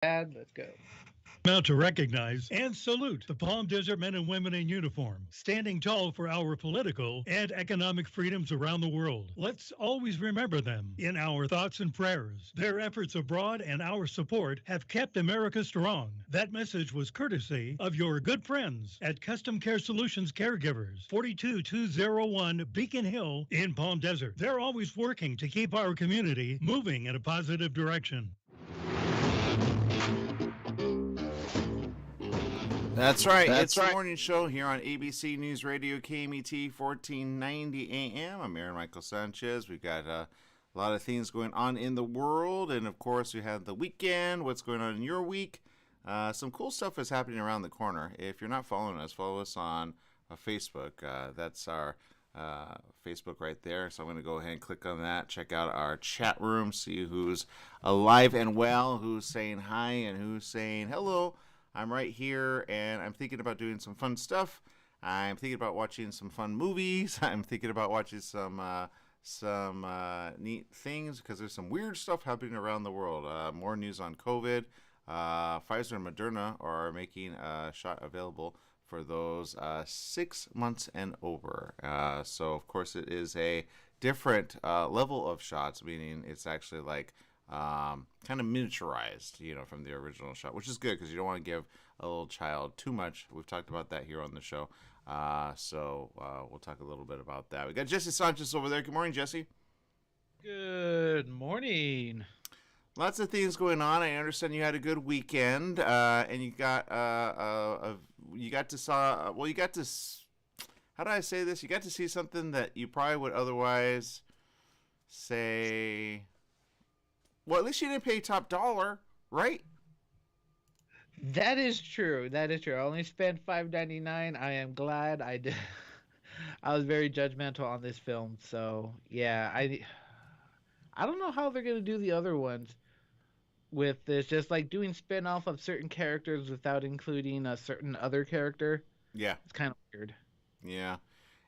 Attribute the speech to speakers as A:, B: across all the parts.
A: Dad, let's go.
B: Now to recognize and salute the Palm Desert men and women in uniform, standing tall for our political and economic freedoms around the world. Let's always remember them in our thoughts and prayers. Their efforts abroad and our support have kept America strong. That message was courtesy of your good friends at Custom Care Solutions Caregivers, 42201 Beacon Hill in Palm Desert. They're always working to keep our community moving in a positive direction.
C: That's right. It's the morning show here on ABC News Radio KMET 1490 AM. I'm Aaron Michael Sanchez. We've got a lot of things going on in the world. And, of course, we have the weekend. What's going on in your week? Some cool stuff is happening around the corner. If you're not following us, follow us on Facebook. That's our Facebook right there. So I'm going to go ahead and click on that. Check out our chat room. See who's alive and well, who's saying hi, and who's saying hello. I'm right here, and I'm thinking about doing some fun stuff. I'm thinking about watching some fun movies. I'm thinking about watching some neat things because there's some weird stuff happening around the world. More news on COVID. Pfizer and Moderna are making a shot available for those 6 months and over. So, of course, it is a different level of shots, meaning it's actually like kind of miniaturized, from the original shot, which is good because you don't want to give a little child too much. We've talked about that here on the show. So we'll talk a little bit about that. We got Jesse Sanchez over there. Good morning, Jesse.
A: Good morning.
C: Lots of things going on. I understand you had a good weekend, and you got how do I say this? You got to see something that you probably would otherwise say. Well, at least you didn't pay top dollar, right?
A: That is true. That is true. I only spent $5.99. I am glad I did. I was very judgmental on this film, so yeah. I don't know how they're gonna do the other ones with this. Just like doing spin-off of certain characters without including a certain other character.
C: Yeah,
A: It's kind of weird.
C: yeah.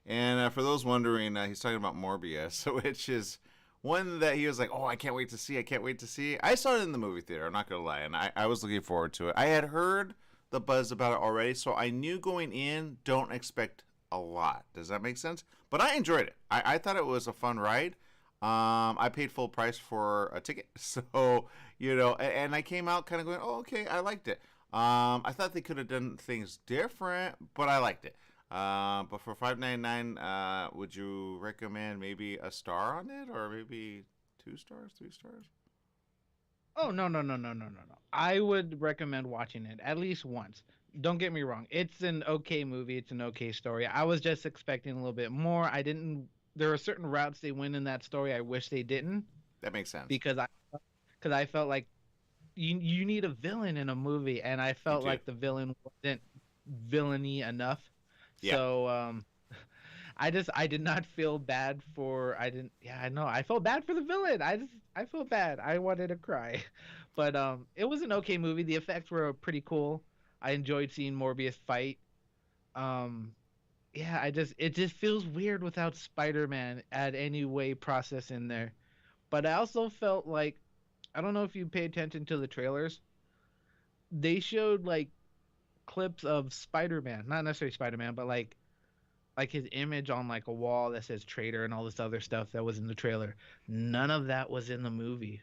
C: And for those wondering, he's talking about Morbius, which is one that he was like, oh, I can't wait to see. I can't wait to see. I saw it in the movie theater. I'm not going to lie. And I was looking forward to it. I had heard the buzz about it already. So I knew going in, don't expect a lot. Does that make sense? But I enjoyed it. I thought it was a fun ride. I paid full price for a ticket. So, and I came out kind of going, oh, okay, I liked it. I thought they could have done things different, but I liked it. But for $5.99, would you recommend maybe a star on it, or maybe 2 stars, 3 stars?
A: Oh no. I would recommend watching it at least once. Don't get me wrong. It's an okay movie. It's an okay story. I was just expecting a little bit more. I didn't. There are certain routes they went in that story. I wish they didn't
C: That makes sense.
A: because I felt like you need a villain in a movie, and I
C: You
A: felt
C: do.
A: like the villain wasn't villainy enough.
C: Yeah.
A: So I did not feel bad for I didn't yeah I know I felt bad for the villain. I felt bad. I wanted to cry, but it was an okay movie. The effects were pretty cool. I enjoyed seeing Morbius fight. Um, yeah, it just feels weird without Spider-Man at any way process in there. But I also felt like I don't know if you pay attention to the trailers. They showed like clips of Spider-Man, not necessarily Spider-Man, but like his image on like a wall that says traitor and all this other stuff that was in the trailer. None of that was in the movie.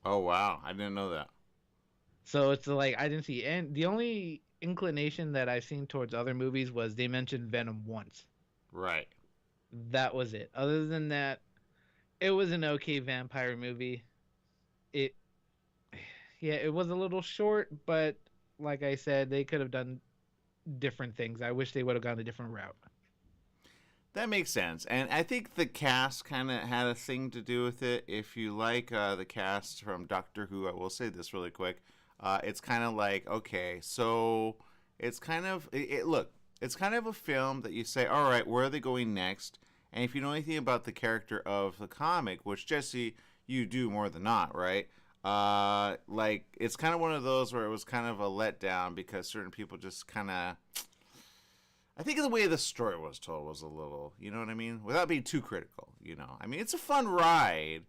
C: Oh, wow. I didn't know that.
A: So it's like I didn't see and the only inclination that I've seen towards other movies was they mentioned Venom once.
C: Right.
A: That was it. Other than that, it was an okay vampire movie. It yeah, it was a little short, but like I said, they could have done different things. I wish they would have gone a different route.
C: That makes sense. And I think the cast kind of had a thing to do with it. If you like the cast from Doctor Who, I will say this really quick. It's kind of like, okay, so it's kind of, look, it's kind of a film that you say, all right, where are they going next? And if you know anything about the character of the comic, which Jesse, you do more than not, right? Like, it's kind of one of those where it was kind of a letdown because certain people just kind of, I think the way the story was told was a little, you know what I mean? Without being too critical, I mean, it's a fun ride,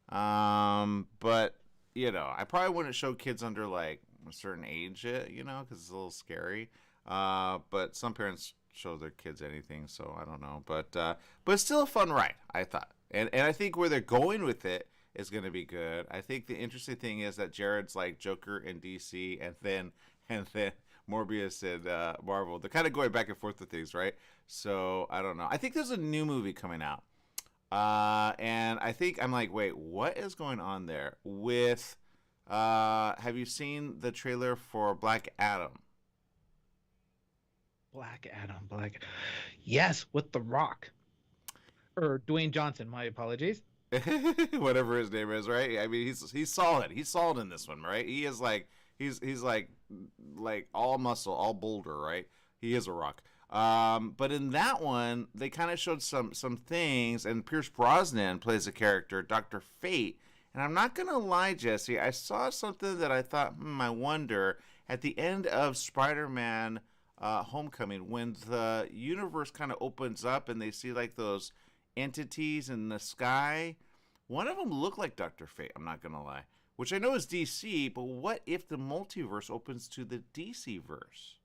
C: but, I probably wouldn't show kids under, like, a certain age, because it's a little scary. But some parents show their kids anything, so I don't know. But it's still a fun ride, I thought. And I think where they're going with it is going to be good. I think the interesting thing is that Jared's like Joker in DC, and then Morbius in Marvel. They're kind of going back and forth with things, right? So I don't know. I think there's a new movie coming out, and I think I'm like, wait, what is going on there? With have you seen the trailer for Black Adam?
A: Yes, with The Rock. Or Dwayne Johnson, my apologies.
C: Whatever his name is, right? I mean, he's solid. He's solid in this one, right? He is like he's like all muscle, all boulder, right? He is a rock. But in that one, they kind of showed some things, and Pierce Brosnan plays a character, Dr. Fate. And I'm not gonna lie, Jesse, I saw something that I thought, I wonder. At the end of Spider-Man Homecoming, when the universe kind of opens up and they see like those entities in the sky, one of them looked like Dr. Fate, I'm not gonna lie, which I know is DC, but what if the multiverse opens to the DC verse?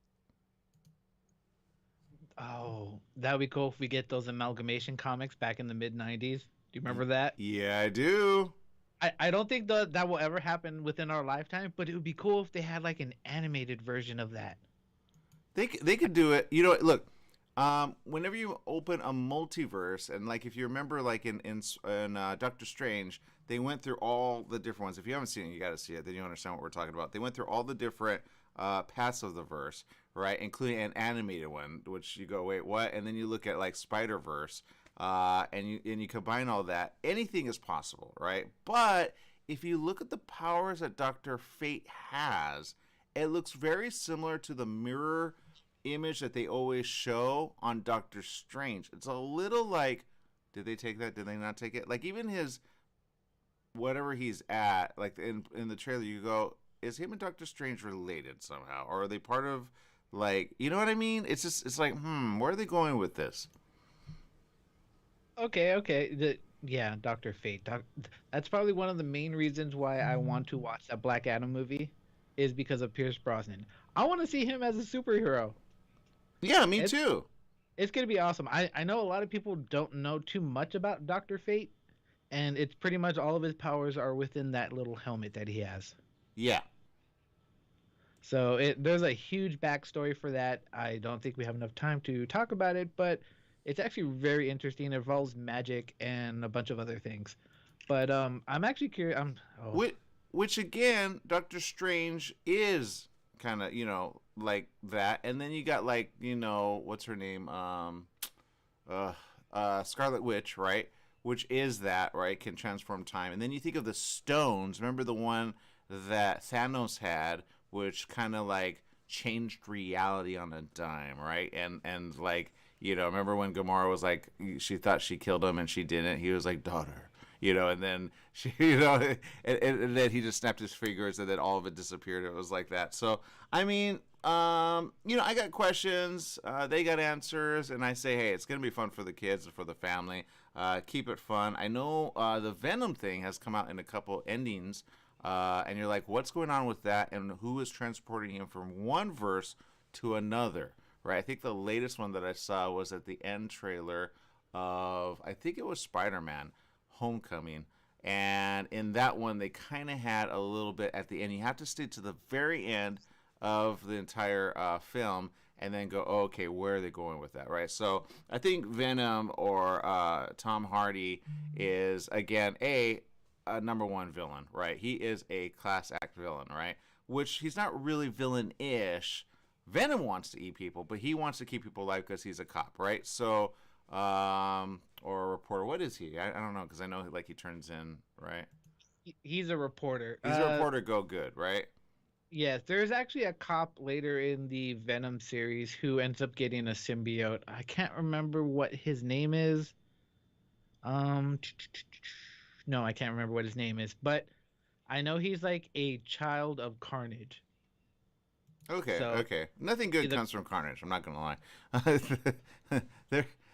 A: Oh, that would be cool if we get those amalgamation comics back in the mid-90s. Do you remember that?
C: Yeah, I do.
A: I don't think that will ever happen within our lifetime, but it would be cool if they had like an animated version of that.
C: They could do it. Look, whenever you open a multiverse, and like if you remember, like in Doctor Strange, they went through all the different ones. If you haven't seen it, you got to see it. Then you understand what we're talking about. They went through all the different paths of the verse, right, including an animated one, which you go, wait, what? And then you look at like Spider-Verse, and you combine all that. Anything is possible, right? But if you look at the powers that Dr. Fate has, it looks very similar to the mirror image that they always show on Doctor Strange. It's a little like, did they take that? Did they not take it? Like even his, whatever he's at, like in the trailer, you go, is him and Doctor Strange related somehow? Or are they part of, like, you know what I mean? It's like, where are they going with this?
A: Okay. Yeah, Dr. Fate. That's probably one of the main reasons why I want to watch that Black Adam movie, is because of Pierce Brosnan. I want to see him as a superhero.
C: Yeah, me too.
A: It's going to be awesome. I know a lot of people don't know too much about Dr. Fate, and it's pretty much all of his powers are within that little helmet that he has.
C: Yeah.
A: So there's a huge backstory for that. I don't think we have enough time to talk about it, but it's actually very interesting. It involves magic and a bunch of other things. But I'm actually curious.
C: Which again, Doctor Strange is kind of, like that. And then you got like, what's her name? Scarlet Witch, right? Which is that, right? Can transform time. And then you think of the stones. Remember the one that Thanos had, which kind of like changed reality on a dime, right? And like, remember when Gamora was like, she thought she killed him and she didn't. He was like, daughter. And then she, and then he just snapped his fingers, and then all of it disappeared. It was like that. So, I mean, I got questions, they got answers, and I say, hey, it's gonna be fun for the kids and for the family. Keep it fun. I know the Venom thing has come out in a couple endings, and you're like, what's going on with that, and who is transporting him from one verse to another, right? I think the latest one that I saw was at the end trailer of, I think it was Spider-Man Homecoming, and in that one they kind of had a little bit at the end. You have to stay to the very end of the entire film and then go, oh, okay, where are they going with that, right? So I think Venom or Tom Hardy is, again, a number one villain, right? He is a class act villain, right? Which he's not really villain-ish. Venom wants to eat people, but he wants to keep people alive because he's a cop, right? So or a reporter. What is he? I don't know, because I know like he turns in, right?
A: He's a reporter.
C: He's a reporter. Go good, right?
A: Yes, there's actually a cop later in the Venom series who ends up getting a symbiote. I can't remember what his name is. No, I can't remember what his name is, but I know he's like a child of Carnage.
C: Okay. Nothing good comes from Carnage. I'm not gonna lie.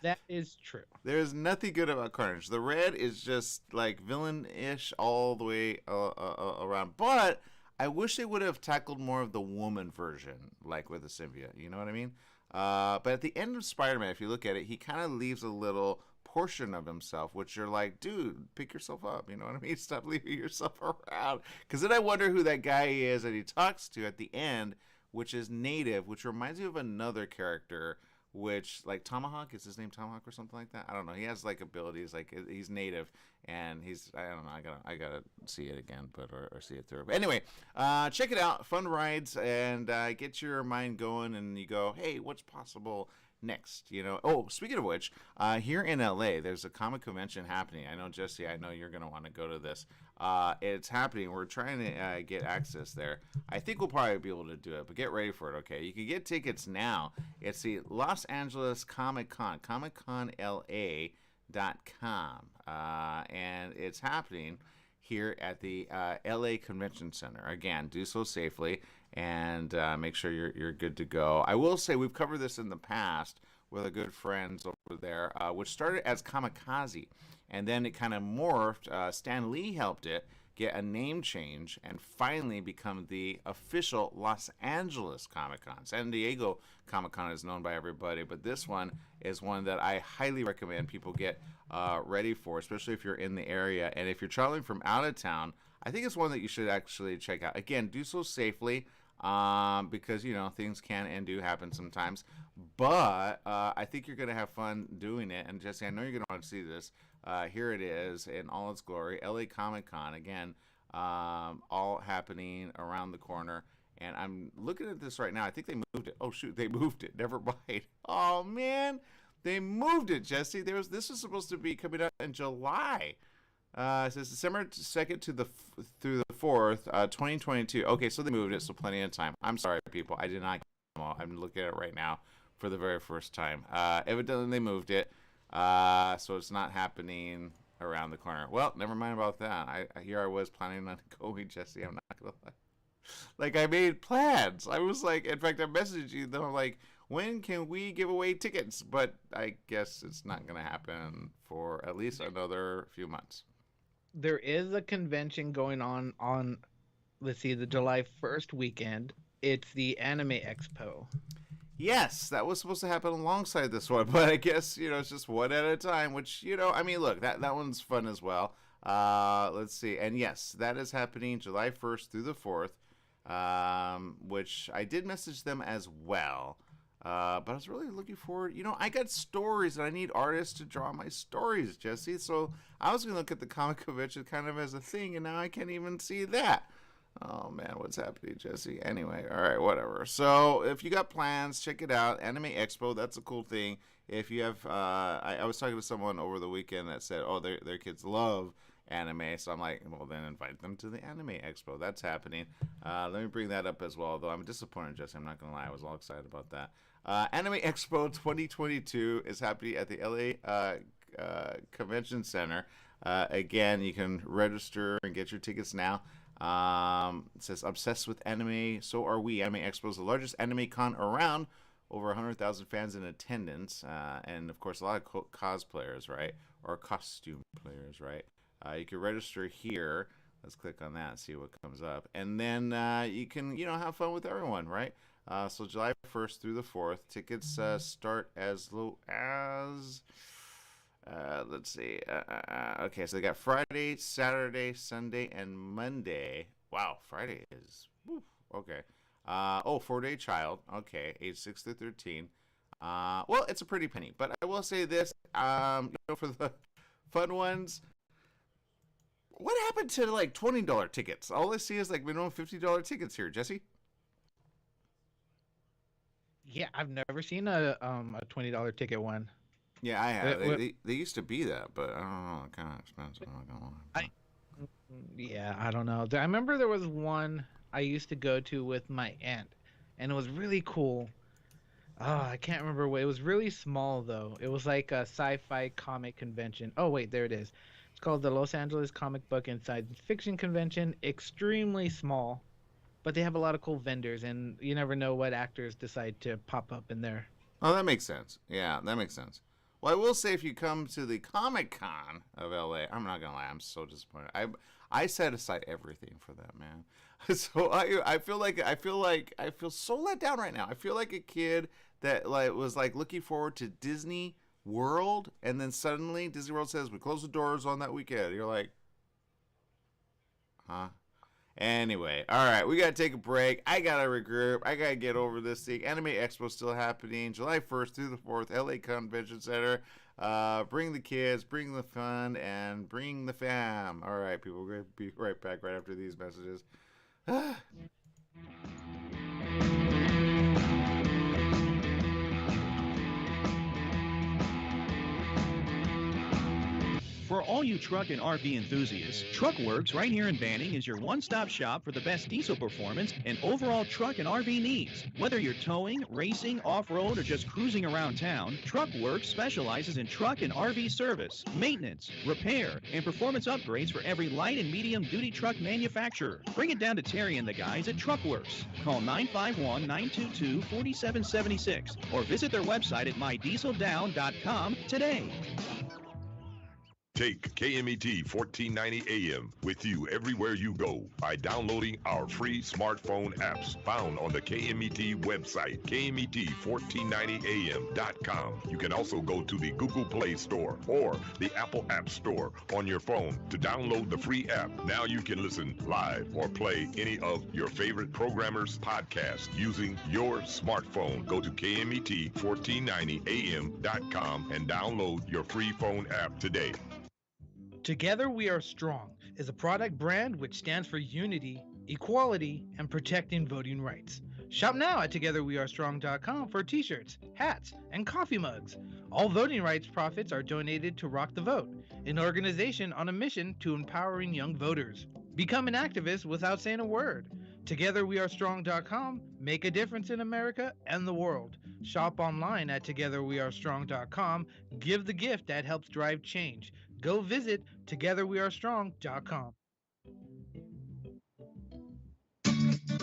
A: That is true.
C: There's nothing good about Carnage. The Red is just like villain-ish all the way around. But I wish they would have tackled more of the woman version, like with the symbiote. You know what I mean? But at the end of Spider-Man, if you look at it, he kind of leaves a little portion of himself, which you're like, dude, pick yourself up. You know what I mean? Stop leaving yourself around. Because then I wonder who that guy is that he talks to at the end, which is Native, which reminds me of another character, which, like, Tomahawk, is his name Tomahawk or something like that? I don't know. He has, like, abilities, like, he's Native, and he's, I don't know, I gotta see it again, but, or see it through. But anyway, check it out, fun rides, and get your mind going, and you go, hey, what's possible next? You know, oh, speaking of which, here in LA, there's a comic convention happening. I know, Jesse, I know you're gonna want to go to this. It's happening. We're trying to get access there. I think we'll probably be able to do it, but get ready for it, okay? You can get tickets now. It's the Los Angeles Comic Con, ComicConLA.com, and it's happening here at the LA Convention Center. Again, do so safely, and make sure you're good to go. I will say we've covered this in the past with our good friends over there, which started as Kamikaze, and then it kind of morphed. Stan Lee helped it get a name change and finally become the official Los Angeles Comic-Con. San Diego Comic-Con is known by everybody, but this one is one that I highly recommend people get ready for, especially if you're in the area. And if you're traveling from out of town, I think it's one that you should actually check out. Again, do so safely, because, you know, things can and do happen sometimes. But I think you're going to have fun doing it. And Jesse, I know you're going to want to see this. Here it is in all its glory, LA Comic Con. Again, all happening around the corner. And I'm looking at this right now. I think they moved it. Oh, shoot, they moved it. Never mind. Oh, man. They moved it, Jesse. This was supposed to be coming out in July. It says December 2nd through the 4th, 2022. Okay, so they moved it, so plenty of time. I'm sorry, people. I did not get them all. I'm looking at it right now for the very first time. Evidently, they moved it, so it's not happening around the corner. Well, never mind about that. Here I was planning on going, Jesse. I'm not going to lie. Like, I made plans. I was like, in fact, I messaged you, though, like, when can we give away tickets? But I guess it's not going to happen for at least another few months.
A: There is a convention going on, let's see, the July 1st weekend. It's the Anime Expo.
C: Yes, that was supposed to happen alongside this one, but I guess, you know, it's just one at a time, which, you know, I mean, look, that one's fun as well. Let's see. And yes, that is happening July 1st through the 4th, which I did message them as well. But I was really looking forward. You know, I got stories and I need artists to draw my stories, Jesse. So I was going to look at the comic convention kind of as a thing, and now I can't even see that. Oh, man, what's happening, Jesse? Anyway, all right, whatever. So if you got plans, check it out. Anime Expo, that's a cool thing. If you have, I was talking to someone over the weekend that said, oh, their kids love anime. So I'm like, well, then invite them to the Anime Expo. That's happening. Let me bring that up as well, though I'm disappointed, Jesse. I'm not going to lie. I was all excited about that. Anime Expo 2022 is happening at the LA Convention Center. Again, you can register and get your tickets now. It says, obsessed with anime, so are we. Anime Expo is the largest anime con around. Over 100,000 fans in attendance. And, of course, a lot of cosplayers, right? Or costume players, right? You can register here. Let's click on that and see what comes up. And then you can, you know, have fun with everyone, right? So July 1st through the 4th. Tickets start as low as, let's see. Okay, so they got Friday, Saturday, Sunday, and Monday. Wow, Friday is, whew, okay. 4-day child. Okay, age 6 to 13. Well, it's a pretty penny. But I will say this, you know, for the fun ones, what happened to, like, $20 tickets? All I see is, like, minimum $50 tickets here, Jesse.
A: Yeah, I've never seen a $20 ticket one.
C: Yeah, I have. They used to be that, but I don't know. Kind of expensive. I'm not gonna lie.
A: Yeah, I don't know. I remember there was one I used to go to with my aunt, and it was really cool. Oh, I can't remember what. It was really small, though. It was like a sci-fi comic convention. Oh, wait, there it is. It's called the Los Angeles Comic Book and Science Fiction Convention. Extremely small, but they have a lot of cool vendors, and you never know what actors decide to pop up in there.
C: Oh, that makes sense. Yeah, that makes sense. Well, I will say if you come to the Comic Con of LA, I'm not gonna lie, I'm so disappointed. I set aside everything for that, man. So I feel so let down right now. I feel like a kid that like was like looking forward to Disney World, and then suddenly Disney World says we close the doors on that weekend. You're like, huh? Anyway, all right, we gotta take a break. I gotta regroup. I gotta get over this thing. Anime Expo still happening, July 1st through the 4th, LA Convention Center. Bring the kids, bring the fun, and bring the fam. All right, people, we're gonna be right back right after these messages.
D: For all you truck and RV enthusiasts, TruckWorks right here in Banning is your one-stop shop for the best diesel performance and overall truck and RV needs. Whether you're towing, racing, off-road, or just cruising around town, TruckWorks specializes in truck and RV service, maintenance, repair, and performance upgrades for every light and medium-duty truck manufacturer. Bring it down to Terry and the guys at TruckWorks. Call 951-922-4776 or visit their website at mydieseldown.com today.
E: Take KMET 1490 AM with you everywhere you go by downloading our free smartphone apps found on the KMET website, KMET1490am.com. You can also go to the Google Play Store or the Apple App Store on your phone to download the free app. Now you can listen live or play any of your favorite programmers' podcasts using your smartphone. Go to KMET1490am.com and download your free phone app today.
A: Together We Are Strong is a product brand which stands for unity, equality, and protecting voting rights. Shop now at togetherwearestrong.com for t-shirts, hats, and coffee mugs. All voting rights profits are donated to Rock the Vote, an organization on a mission to empowering young voters. Become an activist without saying a word. Togetherwearestrong.com. Make a difference in America and the world. Shop online at togetherwearestrong.com. Give the gift that helps drive change. Go visit togetherwearestrong.com.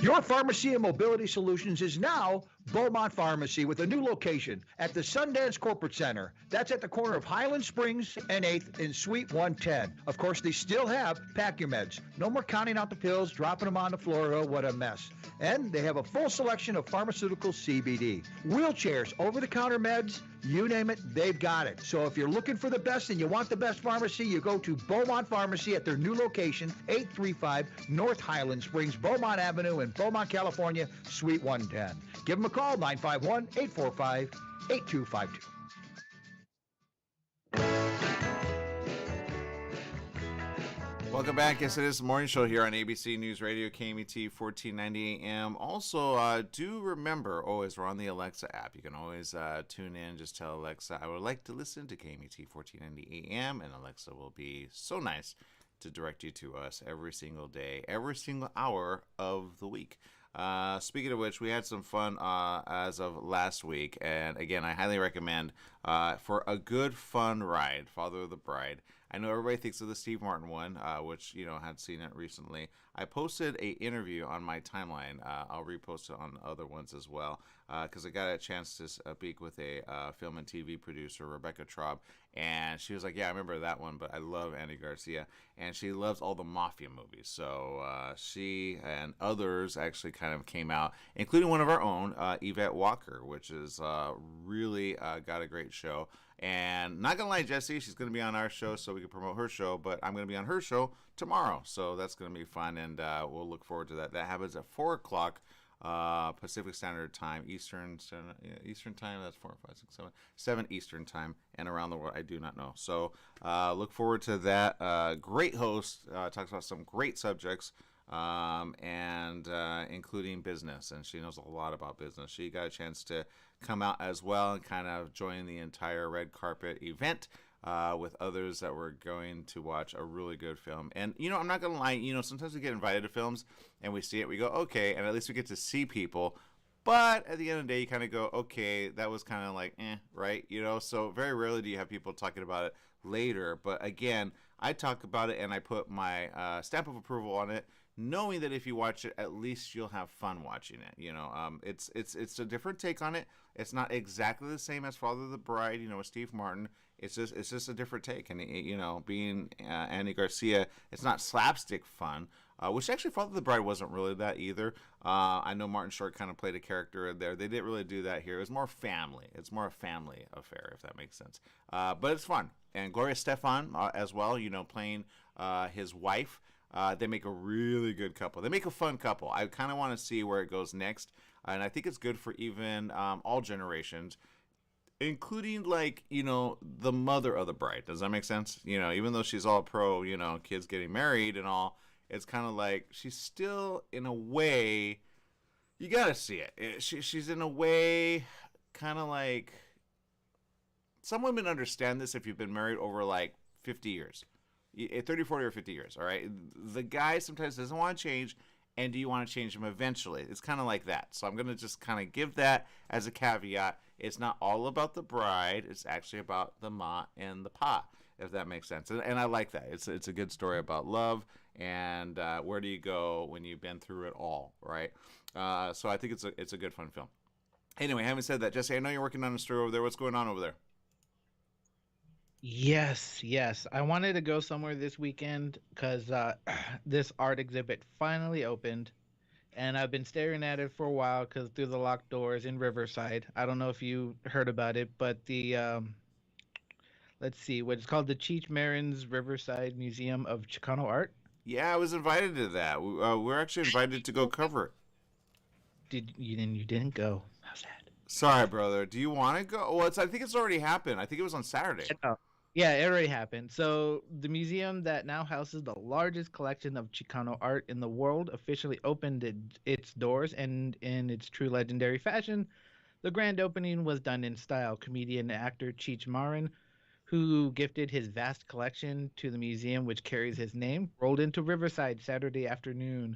F: Your pharmacy and mobility solutions is now Beaumont Pharmacy with a new location at the Sundance Corporate Center. That's at the corner of Highland Springs and 8th in Suite 110. Of course, they still have Pack Your Meds. No more counting out the pills, dropping them on the floor. Oh, what a mess. And they have a full selection of pharmaceutical CBD. Wheelchairs, over-the-counter meds, you name it, they've got it. So if you're looking for the best and you want the best pharmacy, you go to Beaumont Pharmacy at their new location, 835 North Highland Springs, Beaumont Avenue in Beaumont, California, Suite 110. Give them a call, 951-845-8252.
C: Welcome back. Yes, it is the morning show here on ABC News Radio, KMET 1490 AM. Also, do remember, always, we're on the Alexa app. You can always tune in. Just tell Alexa, I would like to listen to KMET 1490 AM, and Alexa will be so nice to direct you to us every single day, every single hour of the week. Speaking of which, we had some fun as of last week, and again, I highly recommend for a good fun ride, Father of the Bride. I know everybody thinks of the Steve Martin one, which, you know, had seen it recently. I posted a interview on my timeline. I'll repost it on other ones as well, because I got a chance to speak with a film and TV producer, Rebecca Traub, and she was like, yeah, I remember that one, but I love Andy Garcia, and she loves all the mafia movies. So she and others actually kind of came out, including one of our own, Yvette Walker, which is really got a great show. And not gonna lie, Jesse, she's gonna be on our show, so we can promote her show. But I'm gonna be on her show tomorrow, so that's gonna be fun, and we'll look forward to that. That happens at 4:00 Pacific Standard Time, Eastern Time. That's 4, 5, 6, 7, 7 Eastern Time, and around the world, I do not know. So look forward to that. Great host, talks about some great subjects. And including business, and she knows a lot about business. She got a chance to come out as well and kind of join the entire red carpet event with others that were going to watch a really good film. And, you know, I'm not going to lie, you know, sometimes we get invited to films and we see it, we go, okay, and at least we get to see people. But at the end of the day, you kind of go, okay, that was kind of like, right? You know, so very rarely do you have people talking about it later. But again, I talk about it and I put my stamp of approval on it, knowing that if you watch it, at least you'll have fun watching it. It's a different take on it. It's not exactly the same as Father of the Bride, with Steve Martin. It's just a different take, and being Andy Garcia, it's not slapstick fun. Which actually, Father of the Bride wasn't really that either. I know Martin Short kind of played a character there. They didn't really do that here. It was more family. It's more a family affair, if that makes sense. But it's fun. And Gloria Stefan as well, playing his wife. They make a really good couple. They make a fun couple. I kind of want to see where it goes next. And I think it's good for even all generations, including the mother of the bride. Does that make sense? Even though she's all pro, kids getting married and all, it's kind of like she's still in a way, you gotta see it. She's in a way kind of like, some women understand this if you've been married over 50 years, 30, 40, or 50 years. All right, the guy sometimes doesn't want to change. And do you want to change him eventually? It's kind of like that. So I'm going to just kind of give that as a caveat. It's not all about the bride. It's actually about the ma and the pa, if that makes sense. And I like that. It's a good story about love and where do you go when you've been through it all, right? So I think it's a good, fun film. Anyway, having said that, Jesse, I know you're working on a story over there. What's going on over there?
A: Yes. I wanted to go somewhere this weekend because this art exhibit finally opened, and I've been staring at it for a while because through the locked doors in Riverside. I don't know if you heard about it, but the let's see, what it's called, the Cheech Marin's Riverside Museum of Chicano Art.
C: Yeah, I was invited to that. We're actually invited to go cover it.
A: You didn't go? How sad.
C: Sorry, brother. Do you want to go? Well, I think it's already happened. I think it was on Saturday.
A: Yeah, it already happened. So the museum that now houses the largest collection of Chicano art in the world officially opened its doors, and in its true legendary fashion, the grand opening was done in style. Comedian and actor Cheech Marin, who gifted his vast collection to the museum which carries his name, rolled into Riverside Saturday afternoon,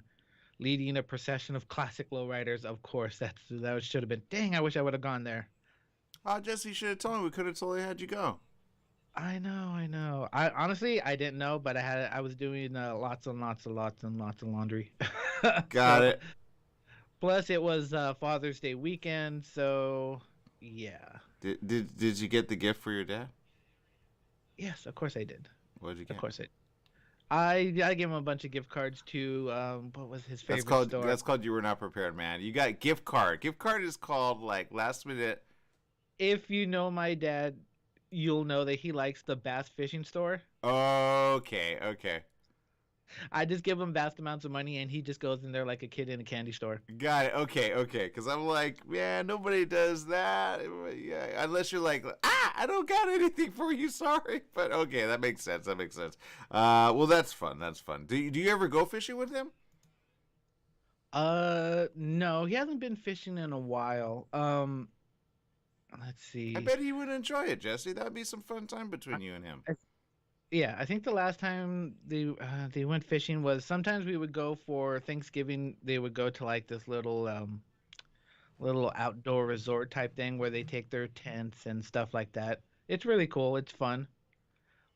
A: leading a procession of classic lowriders. Of course, that should have been. Dang, I wish I would have gone there.
C: Jesse, you should have told me. We could have totally had you go.
A: I know. I honestly didn't know, but I was doing lots and lots of laundry.
C: Got it.
A: Plus, it was Father's Day weekend, so yeah.
C: Did you get the gift for your dad?
A: Yes, of course I did.
C: What did you get?
A: Of course I gave him a bunch of gift cards to what was his favorite store?
C: That's called You Were Not Prepared, man. You got gift card. Gift card is called last minute.
A: If you know my dad, you'll know that he likes the bass fishing store.
C: Okay.
A: I just give him vast amounts of money, and he just goes in there like a kid in a candy store.
C: Got it. Okay. Because I'm like, yeah, nobody does that. Yeah, unless you're like, I don't got anything for you. Sorry, but okay, that makes sense. Well, that's fun. Do you ever go fishing with him?
A: No, he hasn't been fishing in a while. Let's see.
C: I bet he would enjoy it, Jesse. That would be some fun time between you and him.
A: Yeah, I think the last time they went fishing was, sometimes we would go for Thanksgiving. They would go to this little outdoor resort type thing where they take their tents and stuff like that. It's really cool. It's fun.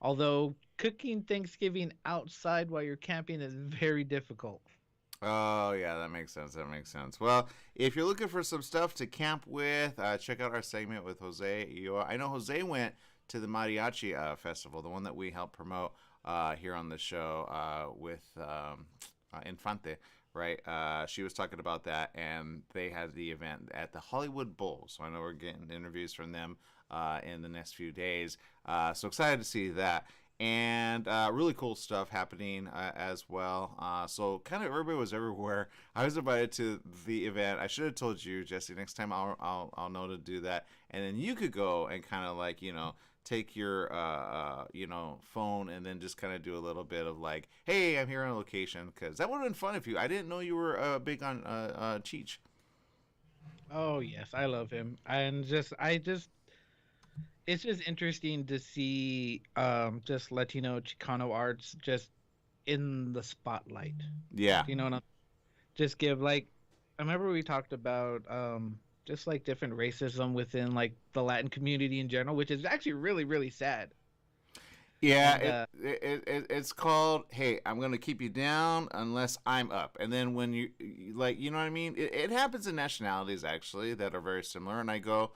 A: Although cooking Thanksgiving outside while you're camping is very difficult.
C: Oh, yeah, that makes sense. Well, if you're looking for some stuff to camp with, check out our segment with Jose. I know Jose went to the Mariachi Festival, the one that we helped promote here on the show with Infante, right? She was talking about that, and they had the event at the Hollywood Bowl. So I know we're getting interviews from them in the next few days. So excited to see that. And really cool stuff happening as well. So kind of everybody was everywhere. I was invited to the event. I should have told you, Jesse. Next time I'll know to do that, and then you could go and kind of take your phone and then just kind of do a little bit of hey, I'm here on location, because that would have been fun if you. I didn't know you were big on Cheech.
A: Oh yes, I love him, and it's just interesting to see just Latino Chicano arts just in the spotlight.
C: Yeah.
A: You know what I'm just give I remember we talked about just different racism within the Latin community in general, which is actually really, really sad.
C: Yeah,
A: And
C: it's called, hey, I'm going to keep you down unless I'm up. And then when like, you know what I mean? It happens in nationalities, actually, that are very similar. And I go,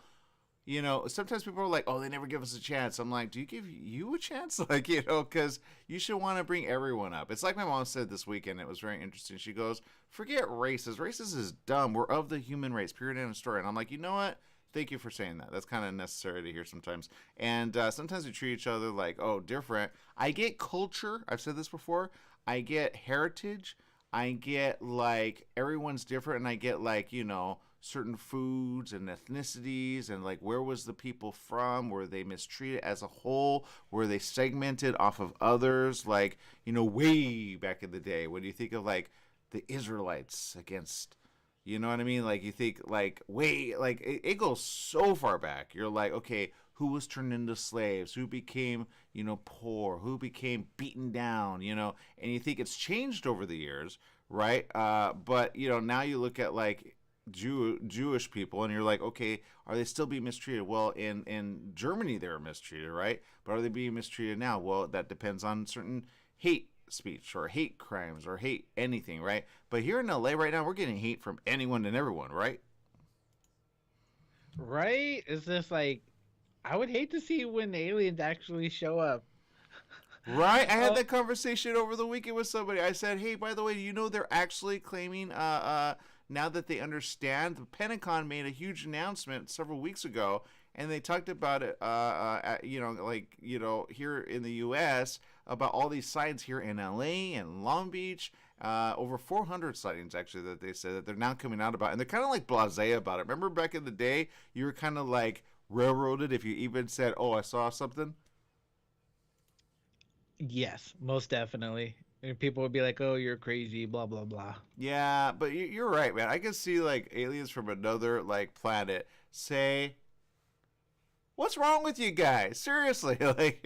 C: sometimes people are like, oh, they never give us a chance. I'm like, do you give you a chance? Like, because you should want to bring everyone up. It's like my mom said this weekend. It was very interesting. She goes, forget races. Races is dumb. We're of the human race, period, end of story. And I'm like, you know what? Thank you for saying that. That's kind of necessary to hear sometimes. And sometimes we treat each other like, oh, different. I get culture. I've said this before. I get heritage. I get like everyone's different. And I get like, certain foods and ethnicities and like where was the people from? Were they mistreated as a whole? Were they segmented off of others? Like, way back in the day, when you think of like the Israelites against, you know what I mean? Like you think like it goes so far back. You're like, okay, who was turned into slaves? Who became, poor? Who became beaten down? And you think it's changed over the years, right? But now you look at like Jewish people and you're like, okay, are they still being mistreated? Well, in Germany they were mistreated, right? But are they being mistreated now? Well, that depends on certain hate speech or hate crimes or hate anything, right? But here in LA right now, we're getting hate from anyone and everyone, right?
A: right? It's just like, I would hate to see when aliens actually show up.
C: Right? I had that conversation over the weekend with somebody. I said, hey, by the way, they're actually claiming now that they understand, the Pentagon made a huge announcement several weeks ago, and they talked about it, here in the U.S., about all these sightings here in L.A. and Long Beach, over 400 sightings, actually, that they said that they're now coming out about, and they're kind of like blasé about it. Remember back in the day, you were kind of like railroaded if you even said, oh, I saw something?
A: Yes, most definitely. And people would be like, "Oh, you're crazy," blah blah blah.
C: Yeah, but you're right, man. I can see like aliens from another like planet say, what's wrong with you guys? Seriously, like,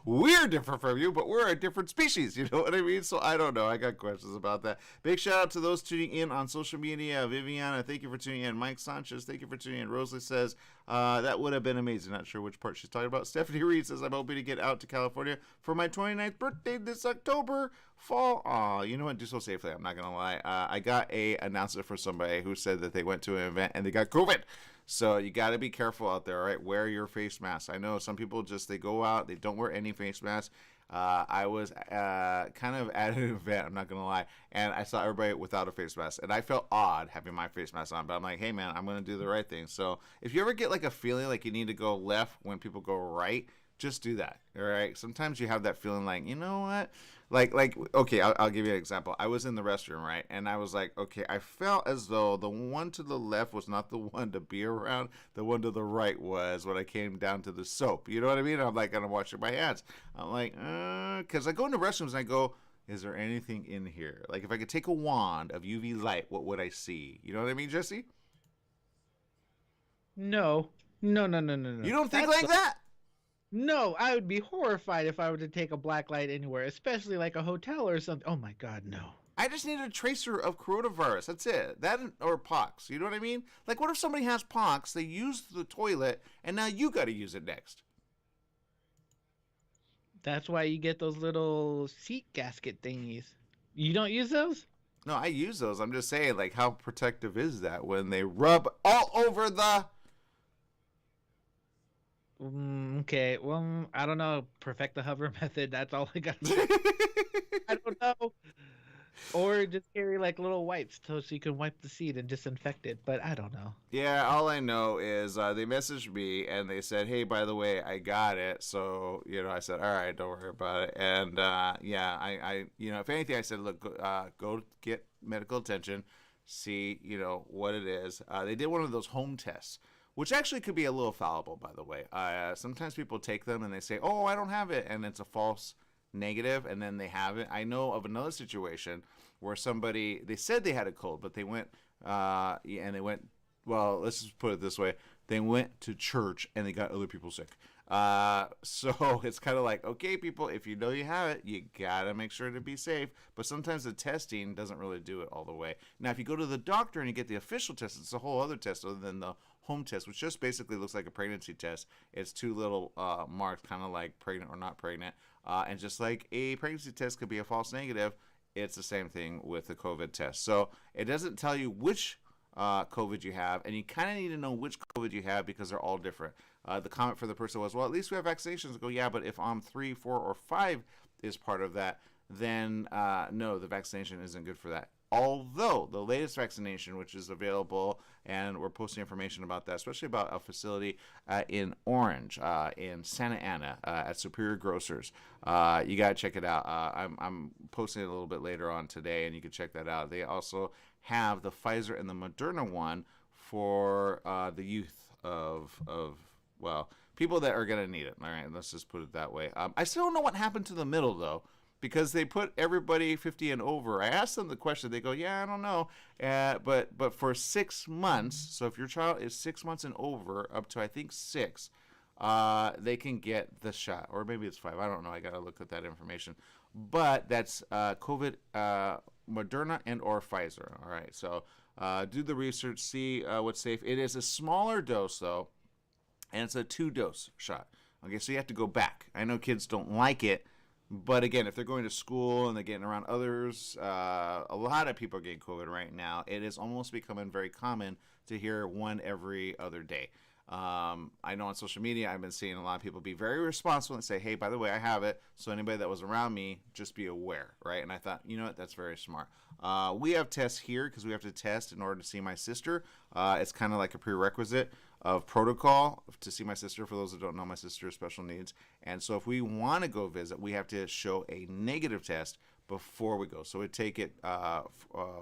C: we're different from you, but we're a different species. You know what I mean? So I don't know. I got questions about that. Big shout out to those tuning in on social media. Viviana, thank you for tuning in. Mike Sanchez, thank you for tuning in. Rosalie says, that would have been amazing. Not sure which part she's talking about. Stephanie Reed says, I'm hoping to get out to California for my 29th birthday this October. Fall. Aw, you know what? Do so safely. I'm not going to lie. I got a announcement for somebody who said that they went to an event and they got COVID. So you got to be careful out there, all right? Wear your face mask. I know some people they go out, they don't wear any face mask. I was kind of at an event, I'm not going to lie, and I saw everybody without a face mask. And I felt odd having my face mask on, but I'm like, hey, man, I'm going to do the right thing. So if you ever get like a feeling like you need to go left when people go right, just do that, all right? Sometimes you have that feeling like, you know what? Like okay, I'll give you an example. I was in the restroom, right? And I was like, okay, I felt as though the one to the left was not the one to be around. The one to the right was when I came down to the soap. You know what I mean? I'm like, I'm washing my hands. I'm like, because I go into restrooms and I go, is there anything in here? Like, if I could take a wand of UV light, what would I see? You know what I mean, Jesse?
A: No, no, no, no, no, no.
C: You don't think like that?
A: No, I would be horrified if I were to take a black light anywhere, especially like a hotel or something. Oh my God, no.
C: I just need a tracer of coronavirus. That's it. That or pox. You know what I mean? Like, what if somebody has pox, they use the toilet, and now you got to use it next?
A: That's why you get those little seat gasket thingies. You don't use those?
C: No, I use those. I'm just saying, like, how protective is that when they rub all over the...
A: Okay, well, I don't know. Perfect the hover method. That's all I got. I don't know. Or just carry like little wipes so you can wipe the seat and disinfect it. But I don't know.
C: Yeah, all I know is they messaged me and they said, hey, by the way, I got it. So, I said, all right, don't worry about it. And yeah, I if anything, I said, look, go get medical attention, see, what it is. They did one of those home tests, which actually could be a little fallible, by the way. Sometimes people take them and they say, oh, I don't have it. And it's a false negative, and then they have it. I know of another situation where somebody, they said they had a cold, but they went, well, let's just put it this way. They went to church and they got other people sick. So it's kind of like, okay, people, if you know you have it, you got to make sure to be safe. But sometimes the testing doesn't really do it all the way. Now, if you go to the doctor and you get the official test, it's a whole other test other than the home test, which just basically looks like a pregnancy test. It's two little marks, kind of like pregnant or not pregnant. And just like a pregnancy test could be a false negative, it's the same thing with the COVID test. So it doesn't tell you which COVID you have, and you kind of need to know which COVID you have because they're all different. The comment for the person was, well, at least we have vaccinations. I go, yeah, but if 3, 4, or 5 is part of that, then no, the vaccination isn't good for that. Although the latest vaccination, which is available, and we're posting information about that, especially about a facility in Orange, in Santa Ana, at Superior Grocers. You got to check it out. I'm posting it a little bit later on today, and you can check that out. They also have the Pfizer and the Moderna one for the youth of people that are going to need it. All right, let's just put it that way. I still don't know what happened to the middle, though, because they put everybody 50 and over. I asked them the question. They go, yeah, I don't know. But for 6 months, so if your child is 6 months and over, up to, I think, 6, they can get the shot. Or maybe it's 5. I don't know. I got to look at that information. But that's COVID, Moderna, and or Pfizer. All right, so do the research, see what's safe. It is a smaller dose, though, and it's a 2-dose shot. Okay, so you have to go back. I know kids don't like it, but again, if they're going to school and they're getting around others, a lot of people are getting COVID right now. It is almost becoming very common to hear one every other day. I know on social media I've been seeing a lot of people be very responsible and say, hey, by the way, I have it, so anybody that was around me, just be aware, right? And I thought, you know what, that's very smart. We have tests here because we have to test in order to see my sister. It's kind of like a prerequisite of protocol to see my sister. For those that don't know, my sister has special needs. And so if we want to go visit, we have to show a negative test before we go. So we take it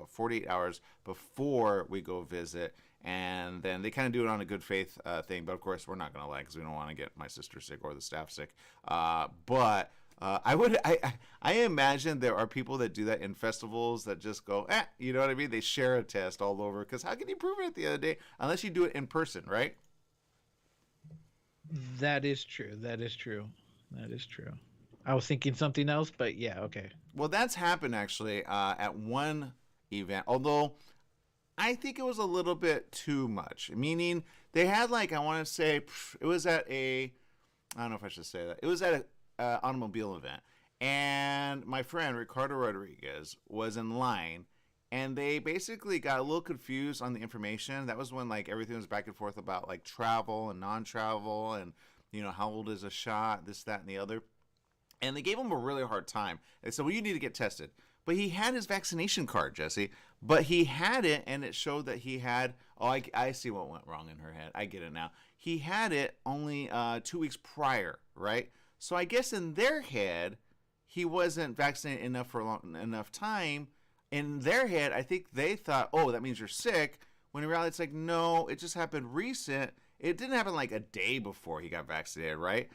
C: 48 hours before we go visit. And then they kind of do it on a good faith thing. But, of course, we're not going to lie because we don't want to get my sister sick or the staff sick. But I imagine there are people that do that in festivals that just go, you know what I mean? They share a test all over. Because how can you prove it at the end of the day unless you do it in person, right?
A: That is true. That is true. That is true. I was thinking something else, but yeah, okay.
C: Well, that's happened actually at one event, although I think it was a little bit too much. Meaning they had I want to say, it was at I don't know if I should say that. It was at an automobile event. And my friend, Ricardo Rodriguez, was in line. And they basically got a little confused on the information. That was when everything was back and forth about travel and non-travel and, how old is a shot, this, that, and the other. And they gave him a really hard time. They said, well, you need to get tested. But he had his vaccination card, Jesse. But he had it, and it showed that he had, I see what went wrong in her head. I get it now. He had it only 2 weeks prior, right? So I guess in their head, he wasn't vaccinated enough for enough time. In their head, I think they thought, oh, that means you're sick. When in reality, it's no, it just happened recent. It didn't happen a day before he got vaccinated, right?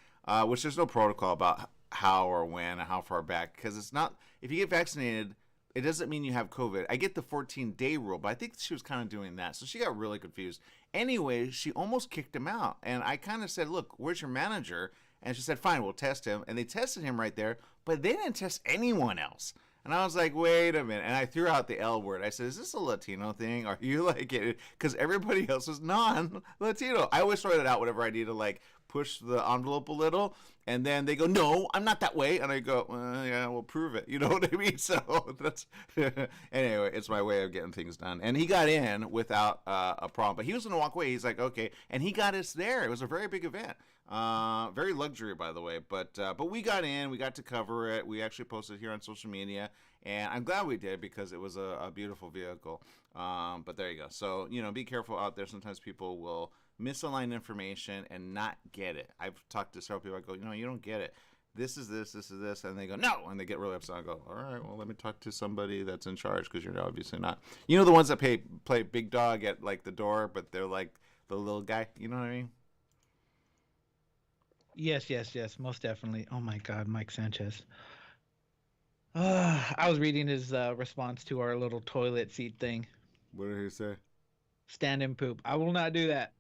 C: Which there's no protocol about how or when and how far back. Because it's not, if you get vaccinated, it doesn't mean you have COVID. I get the 14-day rule, but I think she was kind of doing that. So she got really confused. Anyway, she almost kicked him out. And I kind of said, look, where's your manager? And she said, fine, we'll test him. And they tested him right there, but they didn't test anyone else. And I was like, wait a minute. And I threw out the L word. I said, is this a Latino thing? Are you it? Because everybody else was non-Latino. I always throw it out whenever I need to push the envelope a little. And then they go, no, I'm not that way. And I go, yeah, we'll prove it. You know what I mean? So that's, anyway, it's my way of getting things done. And he got in without a problem. But he was going to walk away. He's like, okay. And he got us there. It was a very big event. Very luxury, by the way. But we got in. We got to cover it. We actually posted here on social media. And I'm glad we did because it was a beautiful vehicle. But there you go. So, be careful out there. Sometimes people will misalign information and not get it. I've talked to several people. I go, you don't get it. This is this, this is this. And they go, no. And they get really upset. I go, all right, well, let me talk to somebody that's in charge because you're obviously not. The ones that play big dog at the door, but they're the little guy. You know what I mean?
A: Yes, most definitely. Oh my God, Mike Sanchez. I was reading his response to our little toilet seat thing.
C: What did he say?
A: Stand and poop. I will not do that.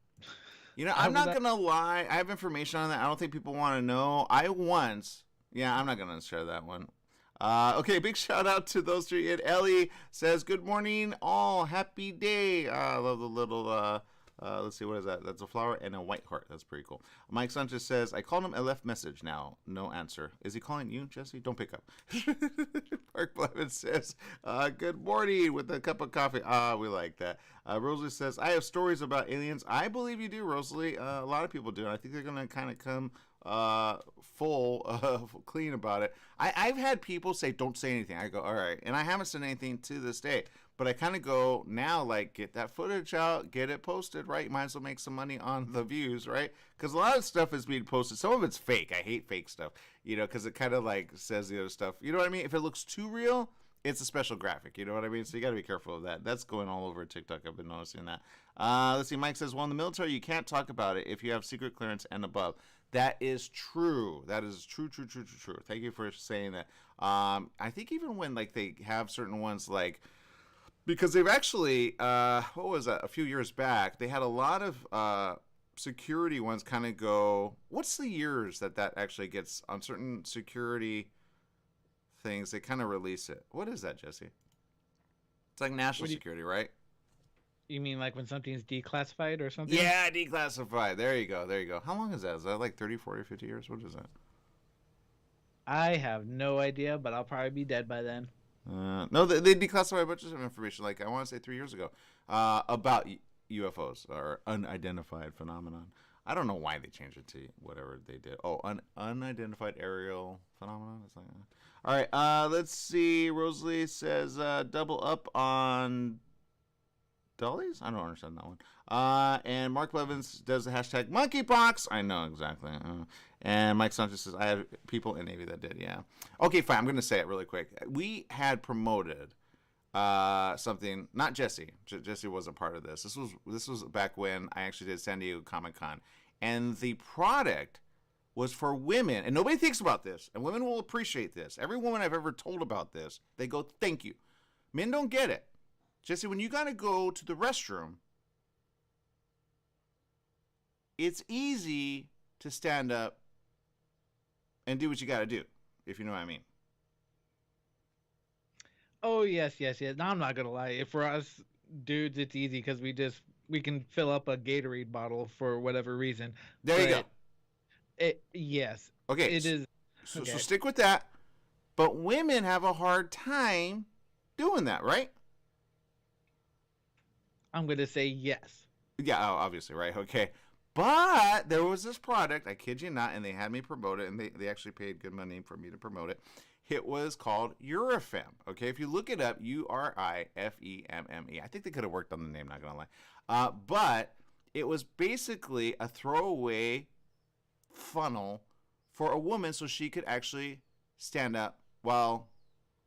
C: I'm not going to lie. I have information on that. I don't think people want to know. I'm not going to share that one. Okay, big shout out to those three. And Ellie says, good morning, all. Happy day. I love the little Let's see, what is that? That's a flower and a white heart. That's pretty cool. Mike Sanchez says, I called him. I left message now. No answer. Is he calling you, Jesse? Don't pick up. Mark Blevin says, good morning with a cup of coffee. We like that. Rosalie says, I have stories about aliens. I believe you do, Rosalie. A lot of people do. I think they're going to kind of come clean about it. I've had people say, don't say anything. I go, all right. And I haven't said anything to this day. But I kind of go now, like, get that footage out, get it posted, right? You might as well make some money on the views, right? Because a lot of stuff is being posted. Some of it's fake. I hate fake stuff, because it kind of, like, says the other stuff. You know what I mean? If it looks too real, it's a special graphic. You know what I mean? So you got to be careful of that. That's going all over TikTok. I've been noticing that. Let's see. Mike says, well, in the military, you can't talk about it if you have secret clearance and above. That is true. That is true. Thank you for saying that. I think even when, like, they have certain ones, like, because they've actually, what was that, a few years back, they had a lot of security ones kind of go, what's the years that actually gets on certain security things, they kind of release it. What is that, Jesse? It's like national security, right?
A: You mean like when something's declassified or something?
C: Yeah, declassified. There you go. How long is that? Is that like 30, 40, 50 years? What is that?
A: I have no idea, but I'll probably be dead by then.
C: No, they declassified a bunch of information, like I want to say 3 years ago, about UFOs or unidentified phenomenon. I don't know why they changed it to whatever they did. Oh, unidentified aerial phenomenon. It's like, all right, let's see. Rosalie says double up on dollies. I don't understand that one. And Mark Levins does the hashtag monkeypox. I know exactly. And Mike Sanchez says, I have people in Navy that did, yeah. Okay, fine. I'm going to say it really quick. We had promoted something, not Jesse. Jesse wasn't part of this. This was back when I actually did San Diego Comic-Con. And the product was for women. And nobody thinks about this. And women will appreciate this. Every woman I've ever told about this, they go, thank you. Men don't get it. Jesse, when you got to go to the restroom, it's easy to stand up and do what you got to do, if you know what I mean.
A: Oh, yes. No, I'm not going to lie. For us dudes, it's easy because we can fill up a Gatorade bottle for whatever reason.
C: There you go.
A: Yes.
C: Okay.
A: It is.
C: So
A: Okay.
C: stick with that. But women have a hard time doing that, right?
A: I'm going to say yes.
C: Yeah, obviously, right? Okay. But there was this product, I kid you not, and they had me promote it, and they actually paid good money for me to promote it. It was called Urifem. Okay, if you look it up, Urifemme. I think they could have worked on the name, not going to lie. But it was basically a throwaway funnel for a woman so she could actually stand up while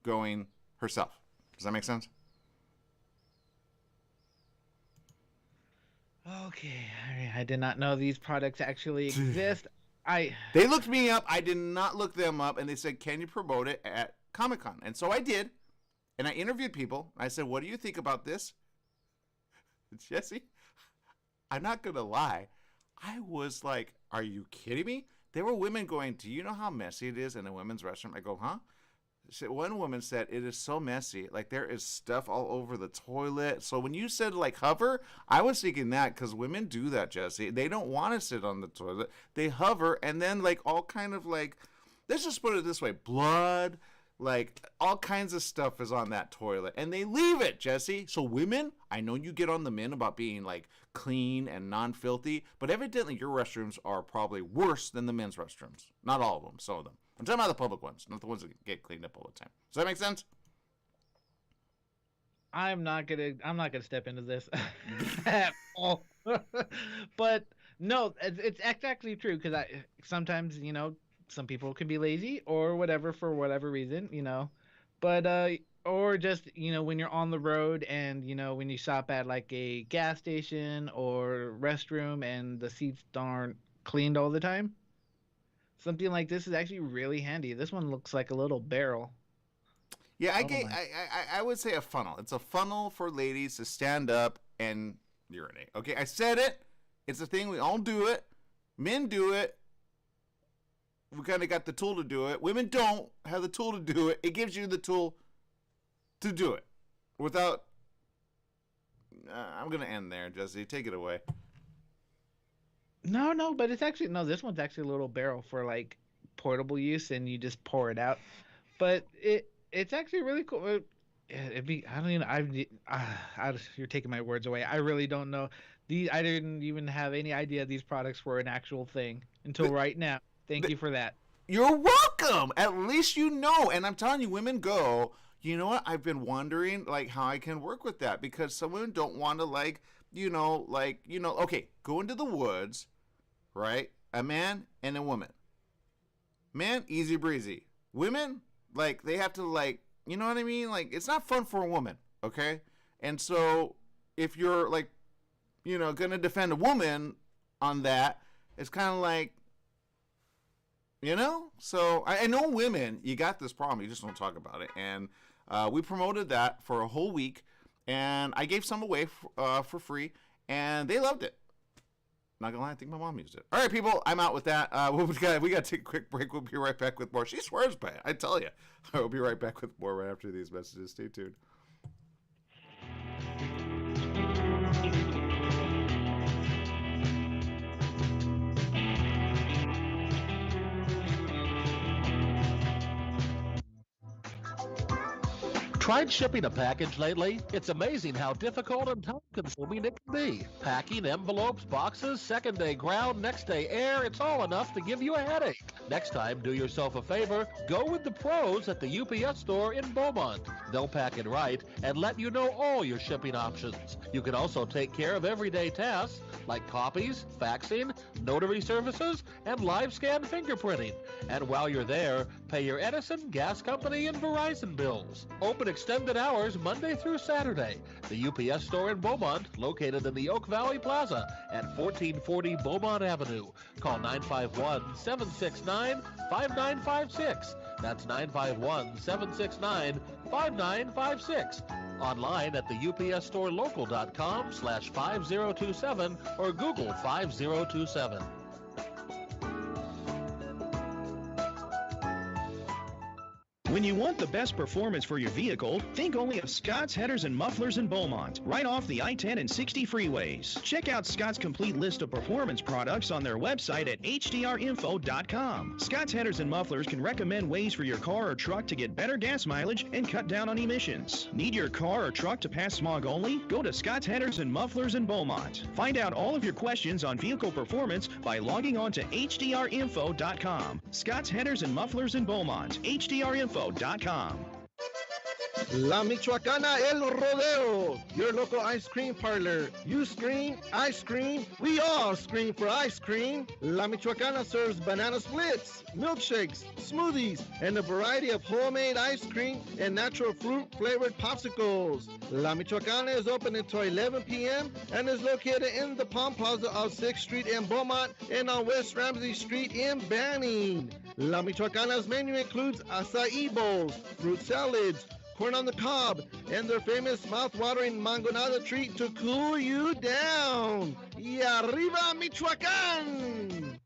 C: going herself. Does that make sense?
A: Okay. I did not know these products actually exist.
C: They looked me up. I did not look them up. And they said, can you promote it at Comic-Con? And so I did. And I interviewed people. I said, what do you think about this? Jesse, I'm not going to lie. I was like, are you kidding me? There were women going, do you know how messy it is in a women's restroom? I go, huh? One woman said, it is so messy. Like, there is stuff all over the toilet. So when you said, like, hover, I was thinking that because women do that, Jesse. They don't want to sit on the toilet. They hover, and then, like, all kind of, like, let's just put it this way. Blood, like, all kinds of stuff is on that toilet. And they leave it, Jesse. So women, I know you get on the men about being, like, clean and non-filthy. But evidently your restrooms are probably worse than the men's restrooms. Not all of them, some of them. I'm talking about the public ones, not the ones that get cleaned up all the time. Does that make sense?
A: I'm not gonna step into this at all. But no, it's actually true because sometimes some people can be lazy or whatever for whatever reason, but or just when you're on the road and when you stop at like a gas station or restroom and the seats aren't cleaned all the time. Something like this is actually really handy. This one looks like a little barrel.
C: Yeah, I would say a funnel. It's a funnel for ladies to stand up and urinate. Okay, I said it. It's a thing. We all do it. Men do it. We kind of got the tool to do it. Women don't have the tool to do it. It gives you the tool to do it without I'm gonna end there, Jesse. Take it away.
A: No, but it's actually no. This one's actually a little barrel for like portable use, and you just pour it out. But it's actually really cool. It'd be I don't even you're taking my words away. I really don't know. I didn't even have any idea these products were an actual thing until right now. Thank you for that.
C: You're welcome. At least you know. And I'm telling you, women go, you know what? I've been wondering like how I can work with that, because some women don't want to okay, go into the woods, right? A man and a woman. Man, easy breezy. Women, like they have to like, you know what I mean? Like it's not fun for a woman, okay? And so if you're like, gonna defend a woman on that, it's kind of like, So I know women, you got this problem, you just don't talk about it. And we promoted that for a whole week, and I gave some away for free, and they loved it. Not gonna lie, I think my mom used it. All right, people, I'm out with that. We got to take a quick break. We'll be right back with more. She swears by it, I tell you. We'll be right back with more right after these messages. Stay tuned.
G: Tried shipping a package lately? It's amazing how difficult and time-consuming it can be. Packing, envelopes, boxes, second-day ground, next-day air, it's all enough to give you a headache. Next time, do yourself a favor, go with the pros at the UPS store in Beaumont. They'll pack it right and let you know all your shipping options. You can also take care of everyday tasks like copies, faxing, notary services, and live scan fingerprinting. And while you're there, pay your Edison, gas company, and Verizon bills. Open extended hours Monday through Saturday. The UPS store in Beaumont, located in the Oak Valley Plaza at 1440 Beaumont Avenue. Call 951-769-5956. That's 951-769-5956. Online at the upsstorelocal.com/5027 or Google 5027.
D: When you want the best performance for your vehicle, think only of Scott's Headers and Mufflers in Beaumont, right off the I-10 and 60 freeways. Check out Scott's complete list of performance products on their website at hdrinfo.com. Scott's Headers and Mufflers can recommend ways for your car or truck to get better gas mileage and cut down on emissions. Need your car or truck to pass smog only? Go to Scott's Headers and Mufflers in Beaumont. Find out all of your questions on vehicle performance by logging on to hdrinfo.com. Scott's Headers and Mufflers in Beaumont. hdrinfo.com.
H: La Michoacana El Rodeo, your local ice cream parlor. You scream, I scream, we all scream for ice cream. La Michoacana serves banana splits, milkshakes, smoothies, and a variety of homemade ice cream and natural fruit flavored popsicles. La Michoacana is open until 11 p.m. and is located in the Palm Plaza of 6th Street in Beaumont and on West Ramsey Street in Banning. La Michoacana's menu includes acai bowls, fruit salads, corn on the cob, and their famous mouth-watering mangonada treat to cool you down. Y arriba, Michoacán!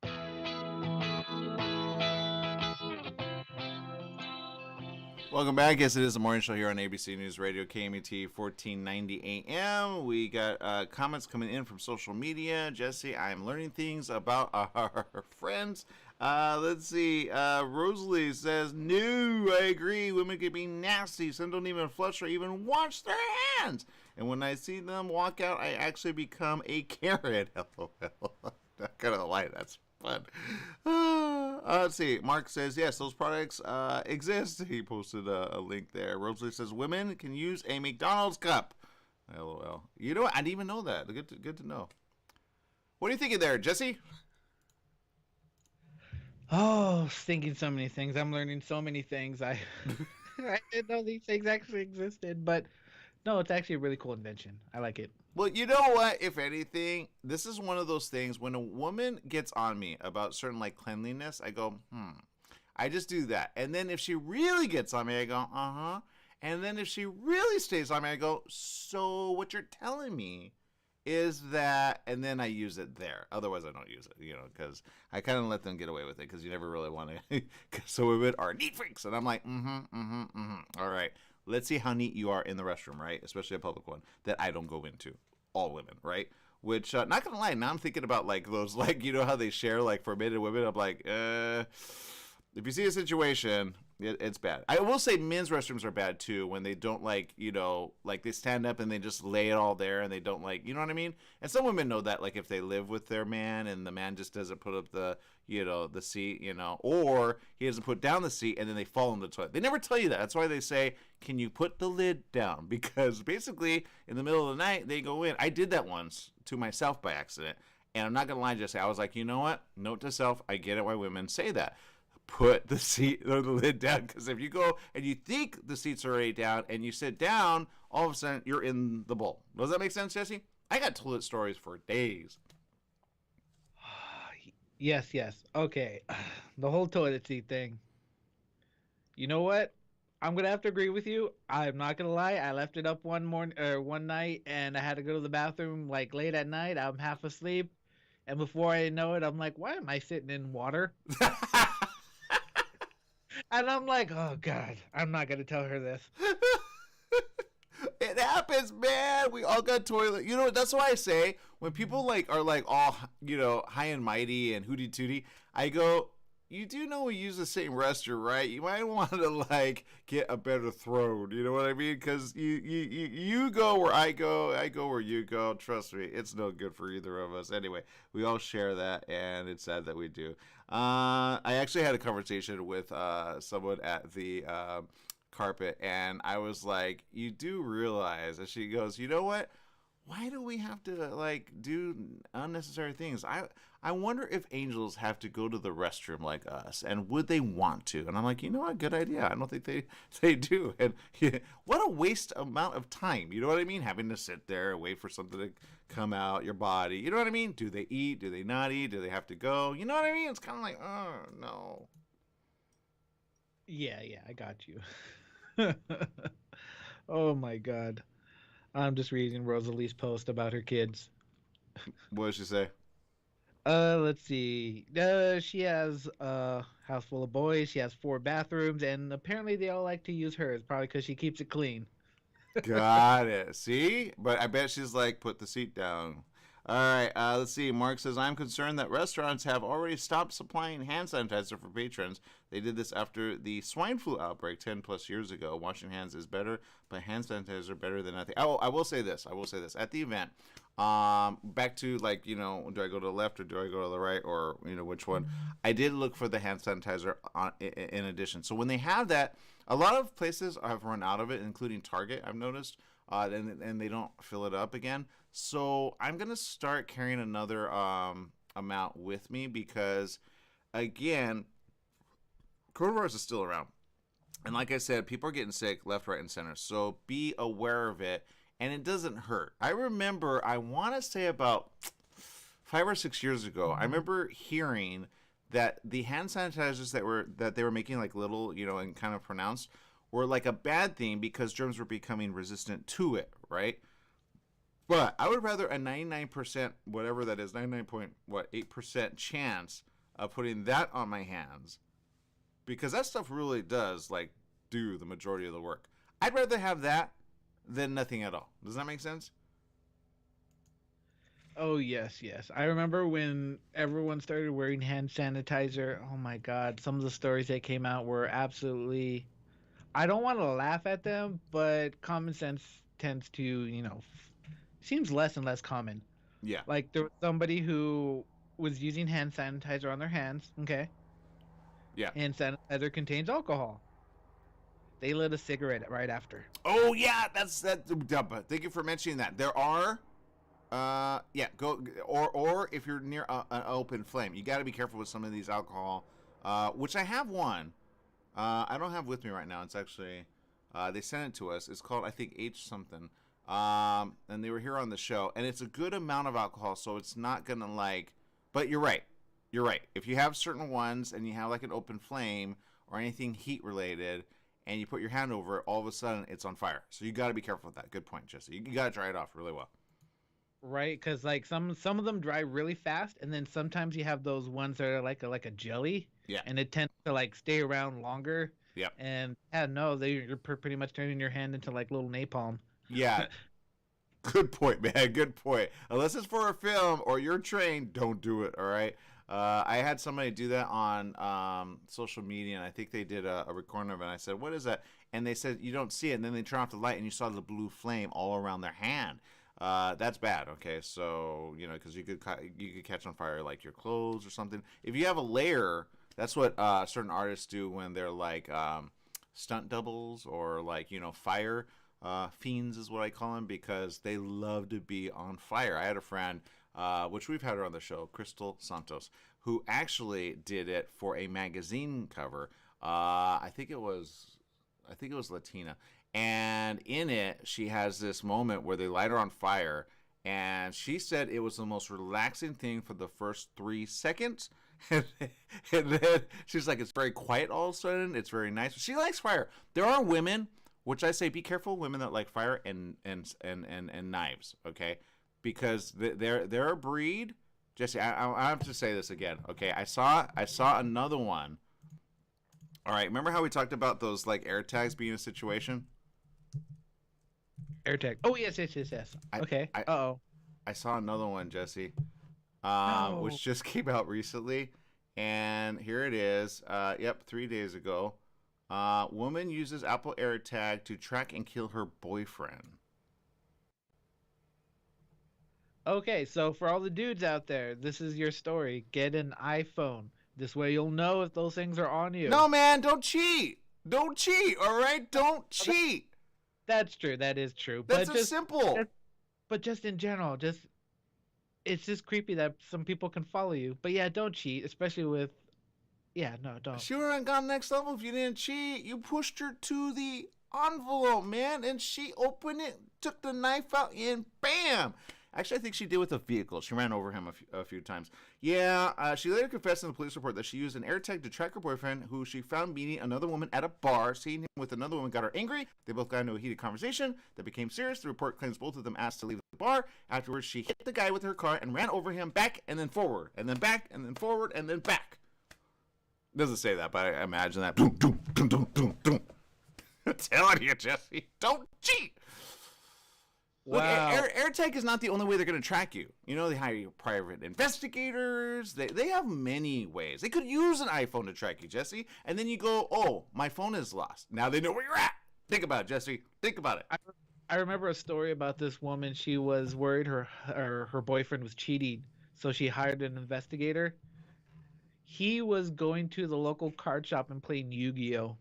C: Welcome back. Yes, it is the morning show here on ABC News Radio, KMET 1490 AM. We got comments coming in from social media. Jesse, I'm learning things about our friends. Let's see. Rosalie says, no, I agree. Women can be nasty. Some don't even flush or even wash their hands. And when I see them walk out, I actually become a Karen. LOL. Not gonna lie, that's fun. Let's see. Mark says, yes, those products exist. He posted a link there. Rosalie says, women can use a McDonald's cup. LOL. You know what? I didn't even know that. Good to know. What are you thinking there, Jesse?
A: Oh, thinking so many things. I'm learning so many things. I didn't know these things actually existed, but no, it's actually a really cool invention. I like it.
C: Well, you know what? If anything, this is one of those things when a woman gets on me about certain like cleanliness, I go, I just do that. And then if she really gets on me, I go, uh-huh. And then if she really stays on me, I go, so what you're telling me is that, and then I use it there. Otherwise, I don't use it, because I kind of let them get away with it because you never really want to. So women are neat freaks. And I'm like, All right. Let's see how neat you are in the restroom, right? Especially a public one that I don't go into. all women, right? Which, not gonna lie, now I'm thinking about like those, like, you know how they share like for men and women. I'm like, if you see a situation, it's bad. I will say men's restrooms are bad too when they don't like, you know, like they stand up and they just lay it all there and they don't like, you know what I mean? And some women know that, like if they live with their man and the man just doesn't put up the, you know, the seat, you know, or he doesn't put down the seat and then they fall in the toilet. They never tell you that. That's why they say, can you put the lid down? Because basically in the middle of the night they go in. I did that once to myself by accident. And I'm not going to lie, Jesse. I was like, you know what? Note to self, I get it why women say that. Put the seat or the lid down, because if you go and you think the seat's already down and you sit down, all of a sudden you're in the bowl. Does that make sense, Jesse? I got toilet stories for days.
A: Yes, yes. Okay. The whole toilet seat thing. You know what? I'm gonna have to agree with you. I'm not gonna lie. I left it up one night, and I had to go to the bathroom like late at night. I'm half asleep, and before I know it, I'm like, "Why am I sitting in water?" And I'm like, "Oh God, I'm not gonna tell her this."
C: It happens, man. We all got toilet. You know, that's why I say when people like are like all, you know, high and mighty and hooty tooty, I go, you do know we use the same restroom, right? You might want to like get a better throne. You know what I mean? Because you go where I go where you go. Trust me, it's no good for either of us. Anyway, we all share that, and it's sad that we do. I actually had a conversation with someone at the carpet, and I was like, you do realize, and she goes, you know what, why do we have to like do unnecessary things? I wonder if angels have to go to the restroom like us, and would they want to? And I'm like, you know what, good idea. I don't think they do. And yeah, what a waste amount of time, you know what I mean, having to sit there and wait for something to come out your body, you know what I mean? Do they eat, do they not eat, do they have to go, you know what I mean? It's kind of like, oh no.
A: Yeah, I got you. Oh my God. I'm just reading Rosalie's post about her kids.
C: What did she say?
A: Let's see. She has a house full of boys. She has 4 bathrooms, and apparently they all like to use hers, probably because she keeps it clean.
C: Got it. See? But I bet she's like, put the seat down. All right, let's see. Mark says, I'm concerned that restaurants have already stopped supplying hand sanitizer for patrons. They did this after the swine flu outbreak 10 plus years ago. Washing hands is better, but hand sanitizer better than nothing. Oh, I will say this. At the event, back to like, you know, do I go to the left or do I go to the right, or, you know, which one? I did look for the hand sanitizer in addition. So when they have that, a lot of places have run out of it, including Target, I've noticed, and they don't fill it up again. So I'm going to start carrying another amount with me because, again, coronavirus is still around. And like I said, people are getting sick left, right, and center. So be aware of it, and it doesn't hurt. I remember, I want to say about 5 or 6 years ago, I remember hearing that the hand sanitizers that they were making like little, you know, and kind of pronounced, were like a bad thing because germs were becoming resistant to it, right? But I would rather a 99%, whatever that is, 99.8% chance of putting that on my hands, because that stuff really does like do the majority of the work. I'd rather have that than nothing at all. Does that make sense?
A: Oh, yes. I remember when everyone started wearing hand sanitizer. Oh my God. Some of the stories that came out were absolutely, I don't want to laugh at them, but common sense tends to, you know, seems less and less common.
C: Yeah.
A: Like there was somebody who was using hand sanitizer on their hands, okay?
C: Yeah.
A: Hand sanitizer contains alcohol. They lit a cigarette right after.
C: Oh yeah, that's that. Thank you for mentioning that. There are, go or if you're near an open flame, you got to be careful with some of these alcohol. Which I have one. I don't have with me right now. It's actually, they sent it to us. It's called, I think, H something. And they were here on the show, and it's a good amount of alcohol, so it's not gonna like. But you're right. If you have certain ones and you have like an open flame or anything heat related, and you put your hand over it, all of a sudden it's on fire. So you got to be careful with that. Good point, Jesse. You got to dry it off really well.
A: Right, because like some of them dry really fast, and then sometimes you have those ones that are like a jelly.
C: Yeah.
A: And it tends to like stay around longer.
C: Yep.
A: And yeah, no, you're pretty much turning your hand into like little napalm.
C: Yeah. Good point, man. Good point. Unless it's for a film or you're trained, don't do it. All right. I had somebody do that on social media, and I think they did a recording of it. And I said, "What is that?" And they said, "You don't see it." And then they turn off the light, and you saw the blue flame all around their hand. That's bad. Okay, so because you could catch on fire like your clothes or something. If you have a layer, that's what certain artists do when they're like stunt doubles or like fire fiends is what I call them, because they love to be on fire. I had a friend, which we've had her on the show, Crystal Santos, who actually did it for a magazine cover. I think it was Latina, and in it she has this moment where they light her on fire, and she said it was the most relaxing thing for the first 3 seconds. And then she's like, it's very quiet all of a sudden. It's very nice. She likes fire. There are women, which I say, be careful, women that like fire and knives, okay? Because they're a breed. Jesse, I have to say this again, okay? I saw another one. All right, remember how we talked about those like air tags being a situation?
A: Air tag. Oh yes. Okay.
C: I saw another one, Jesse,
A: No.
C: which just came out recently, and here it is. 3 days ago. Woman uses Apple AirTag to track and kill her boyfriend.
A: Okay, so for all the dudes out there, this is your story. Get an iPhone. This way you'll know if those things are on you.
C: No, man, don't cheat. Don't cheat, all right? Don't cheat.
A: That's true. That is true.
C: That's simple.
A: But just in general, it's just creepy that some people can follow you. But yeah, don't cheat, especially with... Yeah, no, don't.
C: She would have gone next level if you didn't cheat. You pushed her to the envelope, man, and she opened it, took the knife out, and bam! Actually, I think she did with a vehicle. She ran over him a few times. Yeah, she later confessed in the police report that she used an AirTag to track her boyfriend, who she found meeting another woman at a bar. Seeing him with another woman got her angry. They both got into a heated conversation that became serious. The report claims both of them asked to leave the bar. Afterwards, she hit the guy with her car and ran over him, back and then forward, and then back and then forward and then back. Doesn't say that, but I imagine that. Doom, doom, doom, doom, doom, doom. I'm telling you, Jesse, don't cheat.
A: Wow.
C: Look, AirTag is not the only way they're going to track you. They hire private investigators. They have many ways. They could use an iPhone to track you, Jesse. And then you go, oh, my phone is lost. Now they know where you're at. Think about it, Jesse. Think about it.
A: I remember a story about this woman. She was worried her boyfriend was cheating, so she hired an investigator. He was going to the local card shop and playing Yu-Gi-Oh.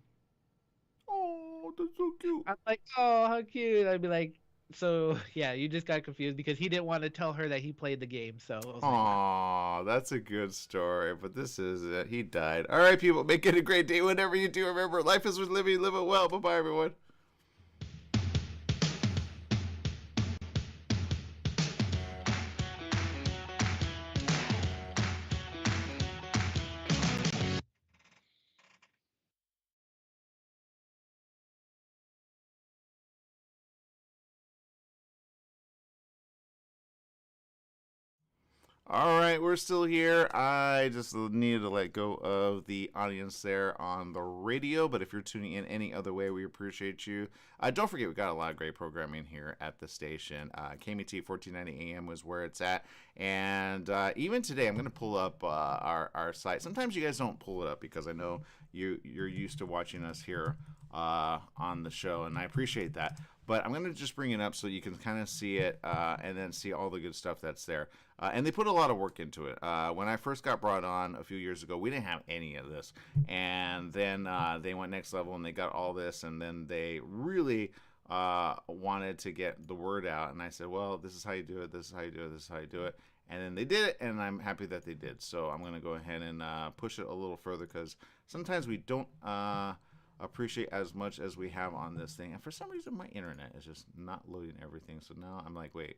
C: Oh, that's so cute.
A: I'm like, oh, how cute. I'd be like, so yeah, you just got confused because he didn't want to tell her that he played the game. So I was
C: like, that's a good story, but this is it. He died. All right, people, make it a great day. Whatever you do, remember, life is worth living. Live it well. Bye-bye, everyone. All right, we're still here. I just needed to let go of the audience there on the radio, but if you're tuning in any other way, we appreciate you. Don't forget, we got a lot of great programming here at the station. KMT 1490 AM was where it's at, and even today, I'm going to pull up our site. Sometimes you guys don't pull it up because I know you're used to watching us here on the show, and I appreciate that. But I'm going to just bring it up so you can kind of see it and then see all the good stuff that's there. And they put a lot of work into it. When I first got brought on a few years ago, we didn't have any of this. And then they went next level and they got all this. And then they really wanted to get the word out. And I said, well, this is how you do it. This is how you do it. This is how you do it. And then they did it, and I'm happy that they did. So I'm going to go ahead and push it a little further because sometimes we don't appreciate as much as we have on this thing. And for some reason, my internet is just not loading everything. So now I'm like, wait.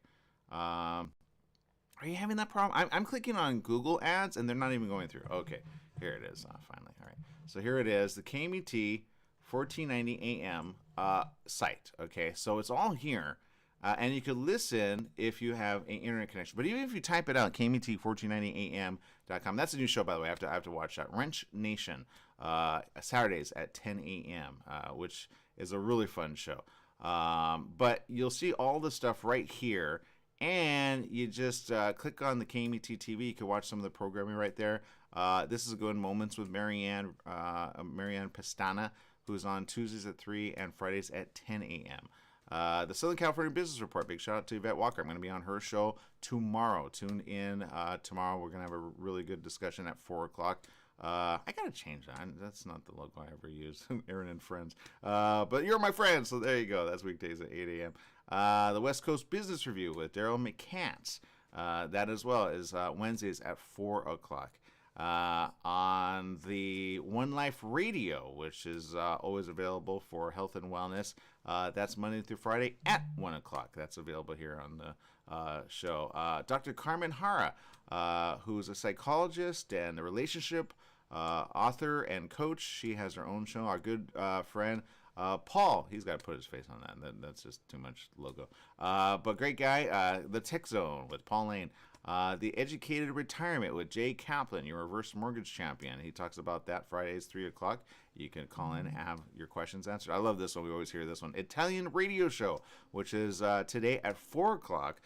C: Are you having that problem? I'm clicking on Google ads and they're not even going through. Okay, here it is. Finally. All right. So here it is, the KMET 1490 AM site. Okay, so it's all here. And you could listen if you have an internet connection. But even if you type it out, KMET1490am.com. That's a new show, by the way. I have to watch that. Wrench Nation, Saturdays at 10 a.m., which is a really fun show. But you'll see all the stuff right here. And you just click on the KMET TV. You can watch some of the programming right there. This is Good Moments with Marianne Pestana, who's on Tuesdays at 3 and Fridays at 10 a.m. The Southern California Business Report. Big shout out to Yvette Walker. I'm going to be on her show tomorrow. Tune in tomorrow. We're going to have a really good discussion at 4 o'clock. I got to change that. That's not the logo I ever use. Aaron and Friends. But you're my friends, so there you go. That's weekdays at 8 a.m. The West Coast Business Review with Daryl McCants. That as well is Wednesdays at 4 o'clock. On the One Life Radio, which is always available for health and wellness. That's Monday through Friday at 1 o'clock. That's available here on the show. Dr. Carmen Hara, who's a psychologist and a relationship author and coach. She has her own show. Our good friend Paul, he's got to put his face on that. That's just too much logo. But great guy. The Tech Zone with Paul Lane. The Educated Retirement with Jay Kaplan, your reverse mortgage champion. He talks about that Fridays, 3 o'clock. You can call in and have your questions answered. I love this one. We always hear this one. Italian Radio Show, which is today at 4 o'clock.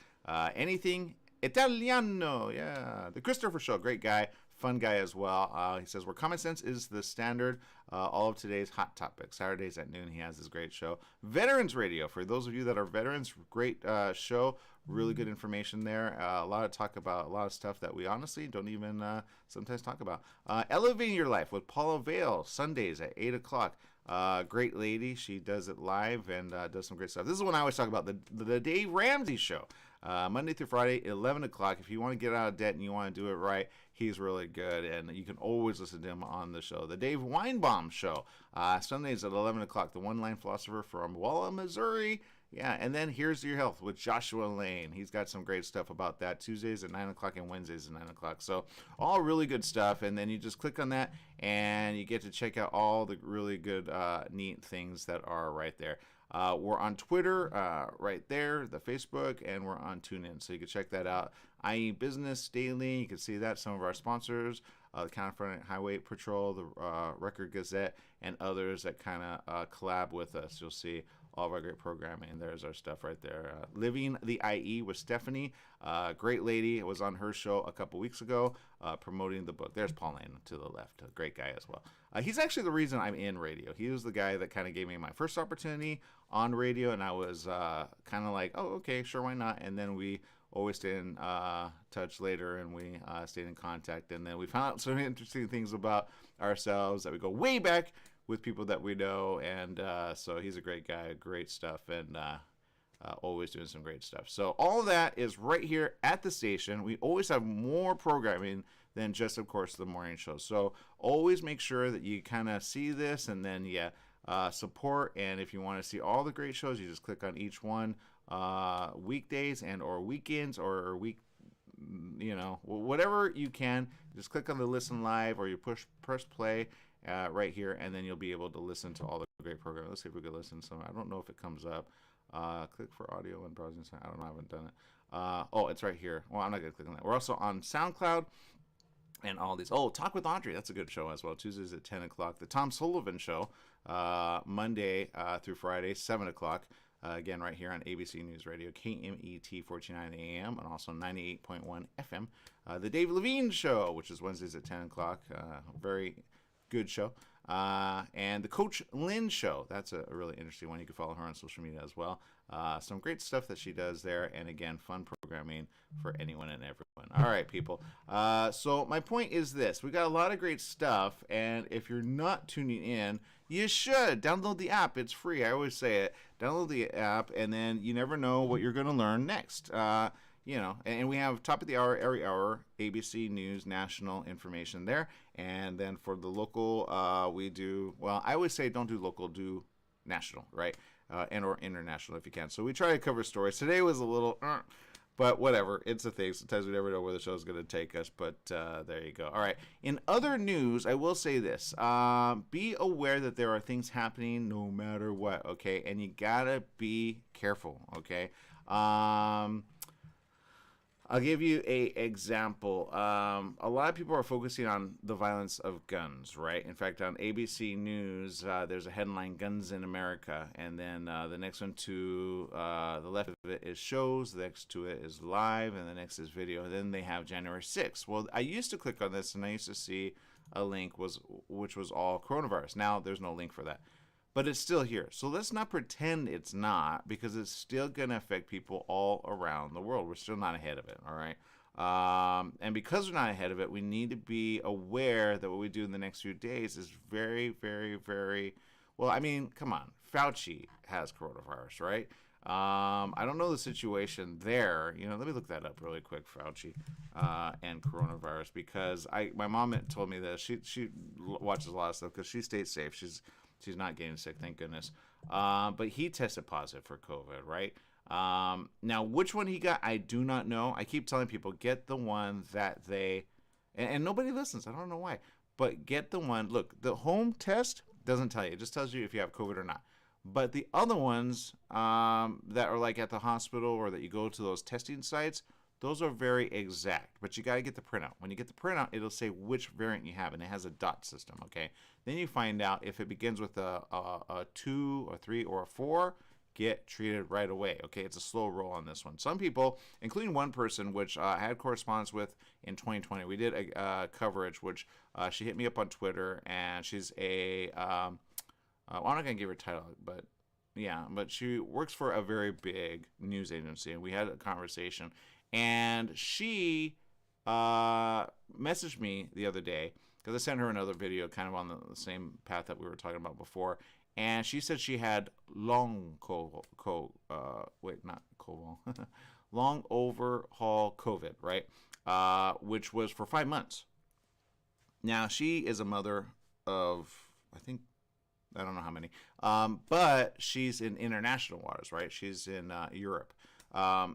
C: Anything Italiano. Yeah. The Christopher Show. Great guy. Fun guy as well. He says, where common sense is the standard, all of today's hot topics. Saturdays at noon, he has his great show. Veterans Radio, for those of you that are veterans, great show. Really good information there. A lot of talk about a lot of stuff that we honestly don't even sometimes talk about. Elevating Your Life with Paula Vale, Sundays at 8 o'clock. Great lady. She does it live and does some great stuff. This is when I always talk about the Dave Ramsey Show. Monday through Friday, 11 o'clock. If you want to get out of debt and you want to do it right, he's really good, and you can always listen to him on the show. The Dave Weinbaum Show, Sundays at 11 o'clock. The One-Line Philosopher from Walla, Missouri. Yeah, and then Here's Your Health with Joshua Lane. He's got some great stuff about that. Tuesdays at 9 o'clock and Wednesdays at 9 o'clock. So all really good stuff, and then you just click on that, and you get to check out all the really good, neat things that are right there. We're on Twitter, right there, the Facebook, and we're on TuneIn, so you can check that out. IE Business Daily, you can see that. Some of our sponsors, the California Highway Patrol, the Record Gazette, and others that kind of collab with us. You'll see all of our great programming. There's our stuff right there. Living the IE with Stephanie, great lady. It was on her show a couple weeks ago, promoting the book. There's Pauline to the left, a great guy as well. He's actually the reason I'm in radio. He was the guy that kind of gave me my first opportunity on radio, and I was kind of like, oh, okay, sure, why not? And then we always stayed in touch later, and we stayed in contact, and then we found out some interesting things about ourselves that we go way back with people that we know, and so he's a great guy, great stuff, and always doing some great stuff. So all of that is right here at the station. We always have more programming than just, of course, the morning show. So always make sure that you kind of see this, and then, support. And if you want to see all the great shows, you just click on each one, weekdays and or weekends or whatever you can. Just click on the listen live, or you press play right here, and then you'll be able to listen to all the great programs. Let's see if we can listen to some. I don't know if it comes up. Click for audio and browsing. I don't know. I haven't done it. Oh, it's right here. Well, I'm not going to click on that. We're also on SoundCloud and all these. Oh, Talk with Audrey. That's a good show as well. Tuesdays at 10 o'clock. The Tom Sullivan Show, Monday through Friday, 7 o'clock. Again, right here on ABC News Radio, KMET 1490 AM, and also 98.1 FM. The Dave Levine Show, which is Wednesdays at 10 o'clock. Very good show. And the Coach Lynn Show. That's a really interesting one. You can follow her on social media as well. Some great stuff that she does there. And again, fun programming for anyone and everyone. All right, people. So my point is this. We got a lot of great stuff. And if you're not tuning in, you should download the app. It's free. I always say it. Download the app, and then you never know what you're going to learn next. And we have top of the hour, every hour, ABC News national information there. And then for the local, we do, well, I always say don't do local, do national, right? And or international if you can. So we try to cover stories. Today was a little, but whatever. It's a thing. Sometimes we never know where the show's going to take us, but there you go. All right. In other news, I will say this. Be aware that there are things happening no matter what, okay? And you got to be careful, okay? I'll give you a example. A lot of people are focusing on the violence of guns, right? In fact, on ABC News, there's a headline, Guns in America. And then the next one to the left of it is shows. The next to it is live. And the next is video. And then they have January 6th. Well, I used to click on this, and I used to see a link which was all coronavirus. Now there's no link for that. But it's still here. So let's not pretend it's not, because it's still going to affect people all around the world. We're still not ahead of it, all right? And because we're not ahead of it, we need to be aware that what we do in the next few days is very, very, very, well, I mean, come on. Fauci has coronavirus, right? I don't know the situation there. You know, let me look that up really quick, Fauci and coronavirus, because my mom told me that she watches a lot of stuff because she stays safe. She's not getting sick, thank goodness. But he tested positive for COVID, right? Now, which one he got, I do not know. I keep telling people, get the one that and nobody listens. I don't know why. But get the one, look, the home test doesn't tell you. It just tells you if you have COVID or not. But the other ones that are like at the hospital or that you go to those testing sites, those are very exact, but you got to get the printout. When you get the printout, it'll say which variant you have, and it has a dot system, okay? Then you find out if it begins with a 2, or 3, or a 4, get treated right away, okay? It's a slow roll on this one. Some people, including one person, which I had correspondence with in 2020, we did a coverage, which she hit me up on Twitter, and she's I'm not going to give her a title, but yeah, but she works for a very big news agency, and we had a conversation. And she messaged me the other day because I sent her another video kind of on the same path that we were talking about before. And she said she had long overhaul COVID, right? Which was for 5 months. Now, she is a mother of, I don't know how many, but she's in international waters, right? She's in Europe.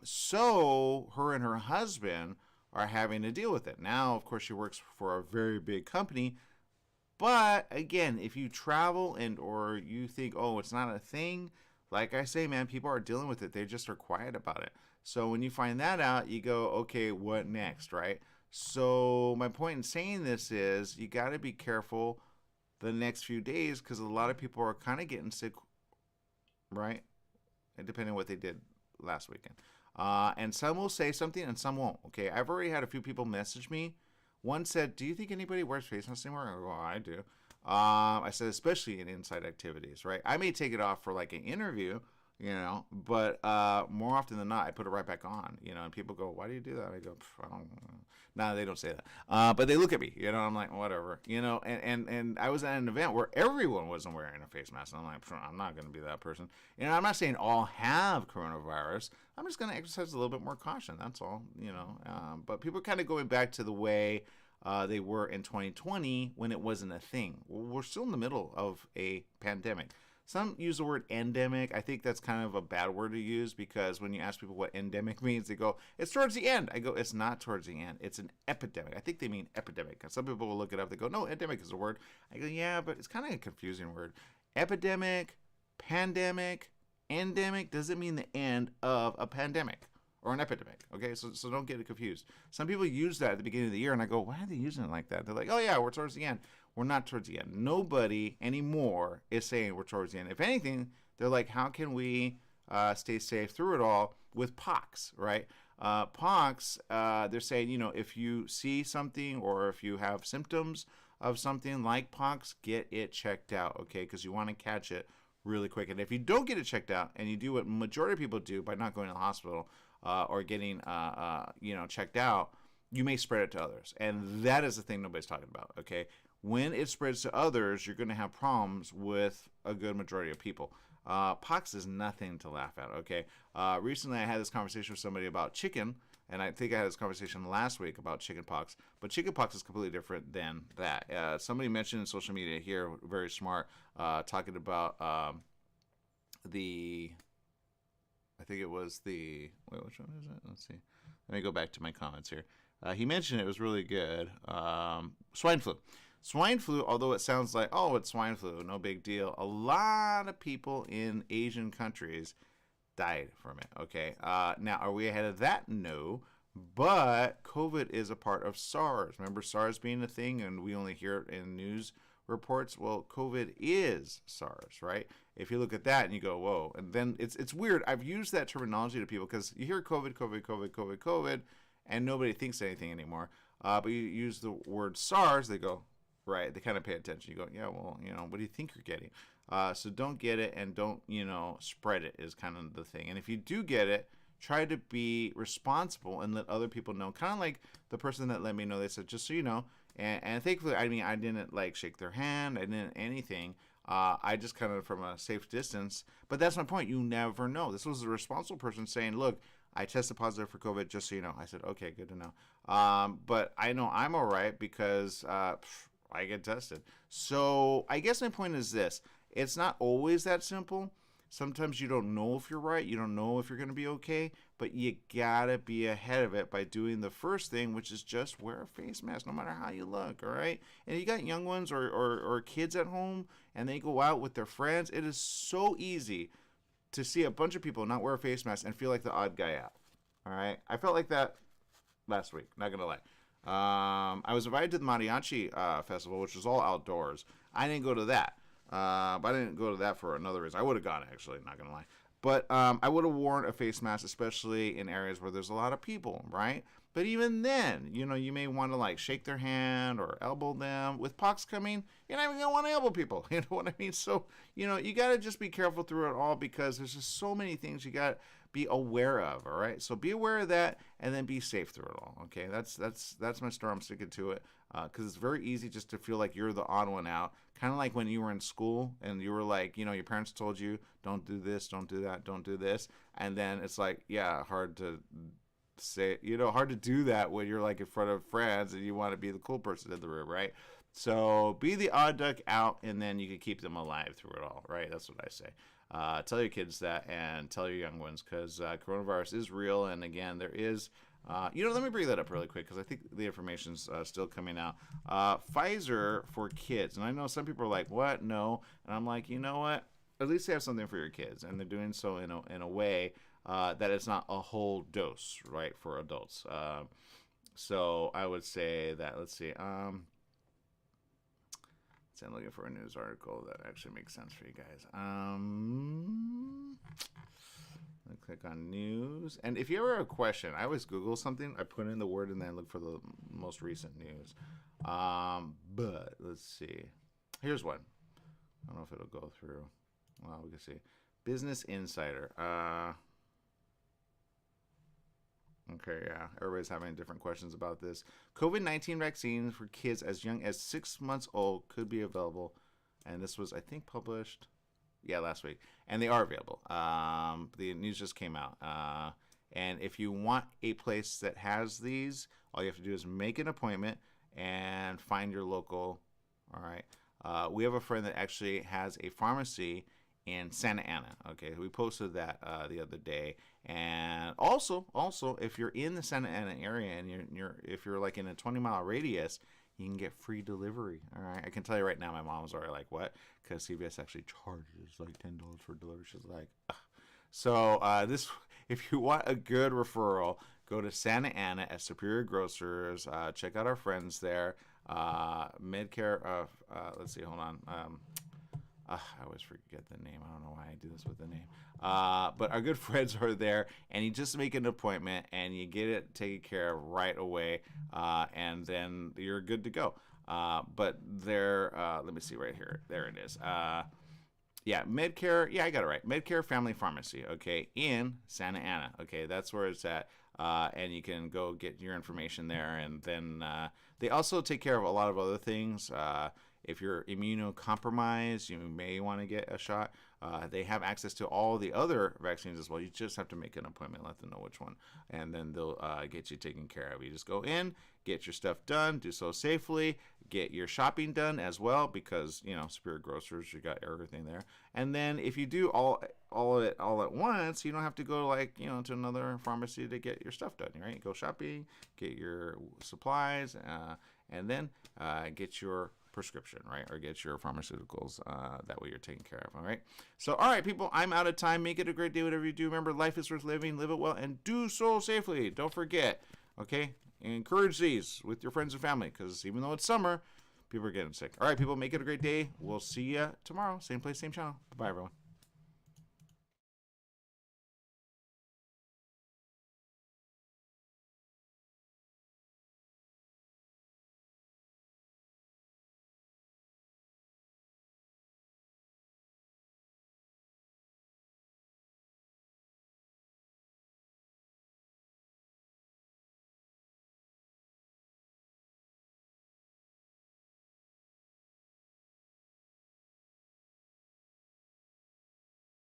C: So her and her husband are having to deal with it. Now, of course, she works for a very big company. But again, if you travel or you think, oh, it's not a thing, like I say, man, people are dealing with it. They just are quiet about it. So when you find that out, you go, okay, what next, right? So my point in saying this is you got to be careful the next few days because a lot of people are kind of getting sick, right? And depending on what they did last weekend. And some will say something and some won't. Okay, I've already had a few people message me. One said, do you think anybody wears face masks anymore? I go, well, I do. I said, especially in inside activities, right? I may take it off for like an interview, but more often than not, I put it right back on, and people go, why do you do that? I go, I don't know. No, they don't say that. But they look at me, I'm like, whatever, and I was at an event where everyone wasn't wearing a face mask. And I'm like, I'm not going to be that person. I'm not saying all have coronavirus. I'm just going to exercise a little bit more caution. That's all, but people are kind of going back to the way they were in 2020 when it wasn't a thing. We're still in the middle of a pandemic. Some use the word endemic. I think that's kind of a bad word to use because when you ask people what endemic means, they go, it's towards the end. I go, it's not towards the end. It's an epidemic. I think they mean epidemic. Some people will look it up. They go, no, endemic is a word. I go, yeah, but it's kind of a confusing word. Epidemic, pandemic, endemic doesn't mean the end of a pandemic or an epidemic. Okay, so don't get it confused. Some people use that at the beginning of the year, and I go, why are they using it like that? They're like, oh, yeah, we're towards the end. We're not towards the end. Nobody anymore is saying we're towards the end. If anything, they're like, how can we stay safe through it all with pox, right? Pox, they're saying, if you see something or if you have symptoms of something like pox, get it checked out, okay? Because you want to catch it really quick. And if you don't get it checked out and you do what majority of people do by not going to the hospital or getting, checked out, you may spread it to others. And that is the thing nobody's talking about, okay? When it spreads to others, you're going to have problems with a good majority of people. Pox is nothing to laugh at, okay? Recently, I had this conversation with somebody about chicken, and I think I had this conversation last week about chicken pox, but chicken pox is completely different than that. Somebody mentioned in social media here, very smart, talking about I think it was wait, which one is it? Let's see. Let me go back to my comments here. He mentioned it was really good. Swine flu. Swine flu, although it sounds like, oh, it's swine flu, no big deal. A lot of people in Asian countries died from it, okay? Now, are we ahead of that? No. But COVID is a part of SARS. Remember SARS being a thing, and we only hear it in news reports? Well, COVID is SARS, right? If you look at that and you go, whoa, and then it's weird. I've used that terminology to people because you hear COVID, and nobody thinks anything anymore. But you use the word SARS, they go, right? They kind of pay attention. You go, yeah, well, what do you think you're getting? So don't get it and don't, spread it is kind of the thing. And if you do get it, try to be responsible and let other people know. Kind of like the person that let me know. They said, just so you know. And thankfully, I mean, I didn't like shake their hand. I didn't anything. I just kind of from a safe distance. But that's my point. You never know. This was a responsible person saying, look, I tested positive for COVID, just so you know. I said, okay, good to know. But I know I'm all right because I get tested. So I guess my point is this. It's not always that simple. Sometimes you don't know if you're right. You don't know if you're going to be okay. But you got to be ahead of it by doing the first thing, which is just wear a face mask no matter how you look, all right? And you got young ones or kids at home, and they go out with their friends. It is so easy to see a bunch of people not wear a face mask and feel like the odd guy out, all right? I felt like that last week, not going to lie. I was invited to the Mariachi Festival, which was all outdoors. I didn't go to that. But I didn't go to that for another reason. I would have gone, actually, not going to lie. But I would have worn a face mask, especially in areas where there's a lot of people, right? But even then, you may want to, like, shake their hand or elbow them. With pox coming, you're not even going to want to elbow people. You know what I mean? So, you got to just be careful through it all because there's just so many things you got to be aware of, all right? So be aware of that and then be safe through it all, okay? That's my story. I'm sticking to it because it's very easy just to feel like you're the odd one out. Kind of like when you were in school and you were like, your parents told you, don't do this, don't do that, don't do this. And then it's like, yeah, hard to say, hard to do that when you're like in front of friends and you want to be the cool person in the room, right? So be the odd duck out and then you can keep them alive through it all, right? That's what I say. Tell your kids that and tell your young ones because coronavirus is real. And again, there is... let me bring that up really quick because I think the information's still coming out. Pfizer for kids, and I know some people are like, "What? No," and I'm like, you know what? At least they have something for your kids, and they're doing so in a way that it's not a whole dose, right, for adults. So I would say that. Let's see. I'm looking for a news article that actually makes sense for you guys. Click on news. And if you ever have a question, I always Google something. I put in the word and then look for the most recent news. But let's see. Here's one. I don't know if it'll go through. Well, we can see. Business Insider. Okay, yeah. Everybody's having different questions about this. COVID-19 vaccines for kids as young as 6 months old could be available. And this was, I think, published... last week. And they are available. The news just came out. And if you want a place that has these, all you have to do is make an appointment and find your local. All right. We have a friend that actually has a pharmacy in Santa Ana. Okay. We posted that the other day. And also, if you're in the Santa Ana area and if you're like in a 20-mile radius, you can get free delivery. All right. I can tell you right now, my mom's already like, what? Because CVS actually charges like $10 for delivery. She's like, ugh. So if you want a good referral, go to Santa Ana at Superior Grocers. Check out our friends there. Medcare. Let's see. Hold on. I always forget the name. I don't know why I do this with the name. But our good friends are there, and you just make an appointment, and you get it taken care of right away, and then you're good to go. But they're, let me see right here. There it is. Medcare. Yeah, I got it right. Medcare Family Pharmacy, okay, in Santa Ana. Okay, that's where it's at. And you can go get your information there. And then they also take care of a lot of other things. If you're immunocompromised, you may want to get a shot. They have access to all the other vaccines as well. You just have to make an appointment, let them know which one, and then they'll get you taken care of. You just go in, get your stuff done, do so safely, get your shopping done as well because, Superior Grocers, you got everything there. And then if you do all of it all at once, you don't have to go to another pharmacy to get your stuff done, right? Go shopping, get your supplies, and then get your prescription, right? Or get your pharmaceuticals. That way you're taken care of, all right? So, all right, people, I'm out of time. Make it a great day, whatever you do. Remember, life is worth living. Live it well and do so safely. Don't forget, Okay? And encourage these with your friends and family, because even though it's summer, people are getting sick. All right, people, make it a great day. We'll see you tomorrow. Same place, same channel. Bye, everyone.